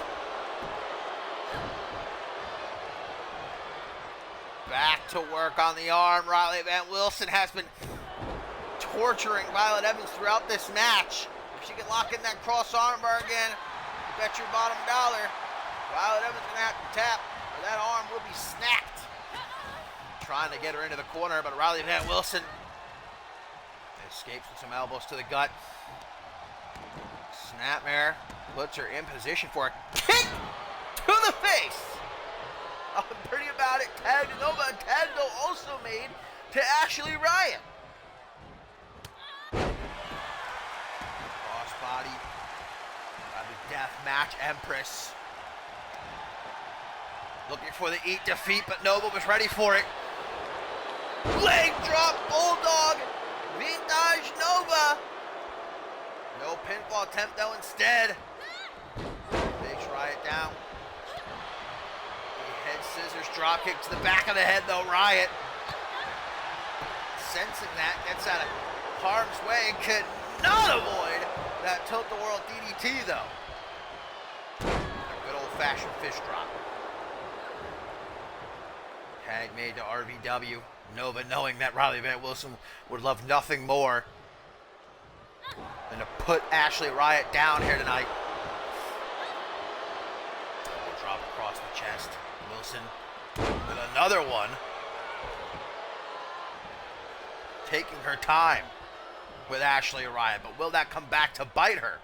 Back to work on the arm. Riley Van Wilson has been torturing Violet Evans throughout this match. If she can lock in that cross armbar again, you bet your bottom dollar Violet Evans is going to have to tap, or that arm will be snapped. Trying to get her into the corner, but Riley Van Wilson escapes with some elbows to the gut. Snapmare puts her in position for a kick to the face. Nothing pretty about it. Tag to Nova. A tag though also made to Ashley Riot. Crossbody by the Death Match Empress. Looking for the eat defeat, but Nova was ready for it. Leg drop, Bulldog, Vintage Nova. No pinfall attempt though instead. Takes Riot down. The head scissors drop kick to the back of the head though, Riot. Sensing that, gets out of harm's way, could not avoid that tilt-the-world DDT though. A good old-fashioned fish drop. Tag made to RVW. Nova knowing that Riley Van Wilson would love nothing more than to put Ashley Riot down here tonight. Double drop across the chest. Wilson with another one. Taking her time with Ashley Riot, but will that come back to bite her?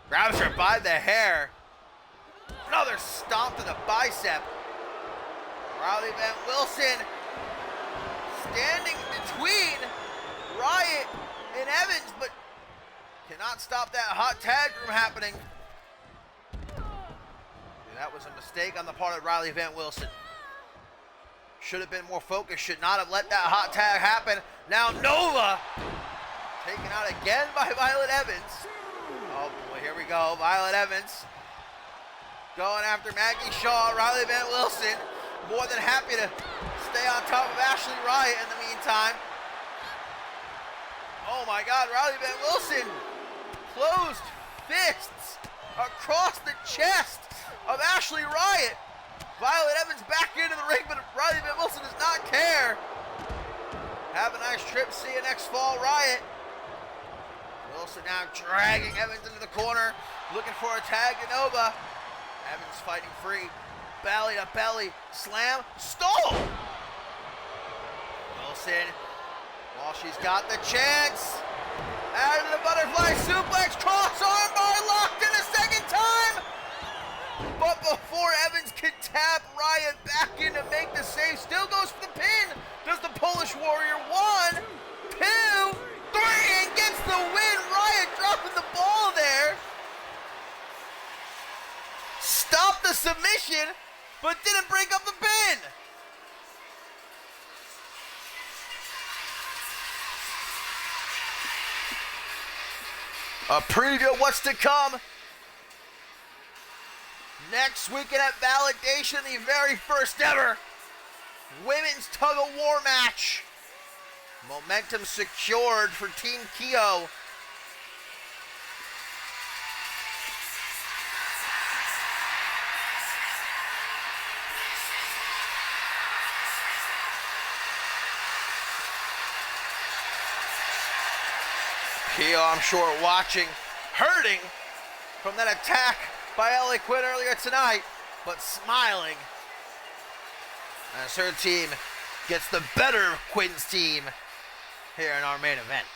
Grabs her by the hair. Another stomp to the bicep. Riley Van Wilson standing between Riot and Evans, but cannot stop that hot tag from happening. That was a mistake on the part of Riley Van Wilson. Should have been more focused, should not have let that hot tag happen. Now Nova taken out again by Violet Evans. Oh boy, here we go. Violet Evans going after Maggie Shaw. Riley Van Wilson more than happy to stay on top of Ashley Riot in the meantime. Oh my God, Riley Van Wilson. Closed fists across the chest of Ashley Riot. Violet Evans back into the ring, but Riley Van Wilson does not care. Have a nice trip. See you next fall, Riot. Wilson now dragging Evans into the corner, looking for a tag to Nova. Evans fighting free. Belly to belly, slam, stole! Wilson, while she's got the chance, out of the butterfly suplex, cross armbar locked in a second time! But before Evans can tap Riot back in to make the save. Still goes for the pin. Does the Polish Warrior 1, 2, 3, and gets the win. Riot dropping the ball there. Stopped the submission, but didn't break up the pin. A preview of what's to come. Next weekend at Validation, the very first ever women's tug-of-war match. Momentum secured for Team Keo. Keo, I'm sure, watching, hurting from that attack by LA Quinn earlier tonight, but smiling as her team gets the better of Quinn's team here in our main event.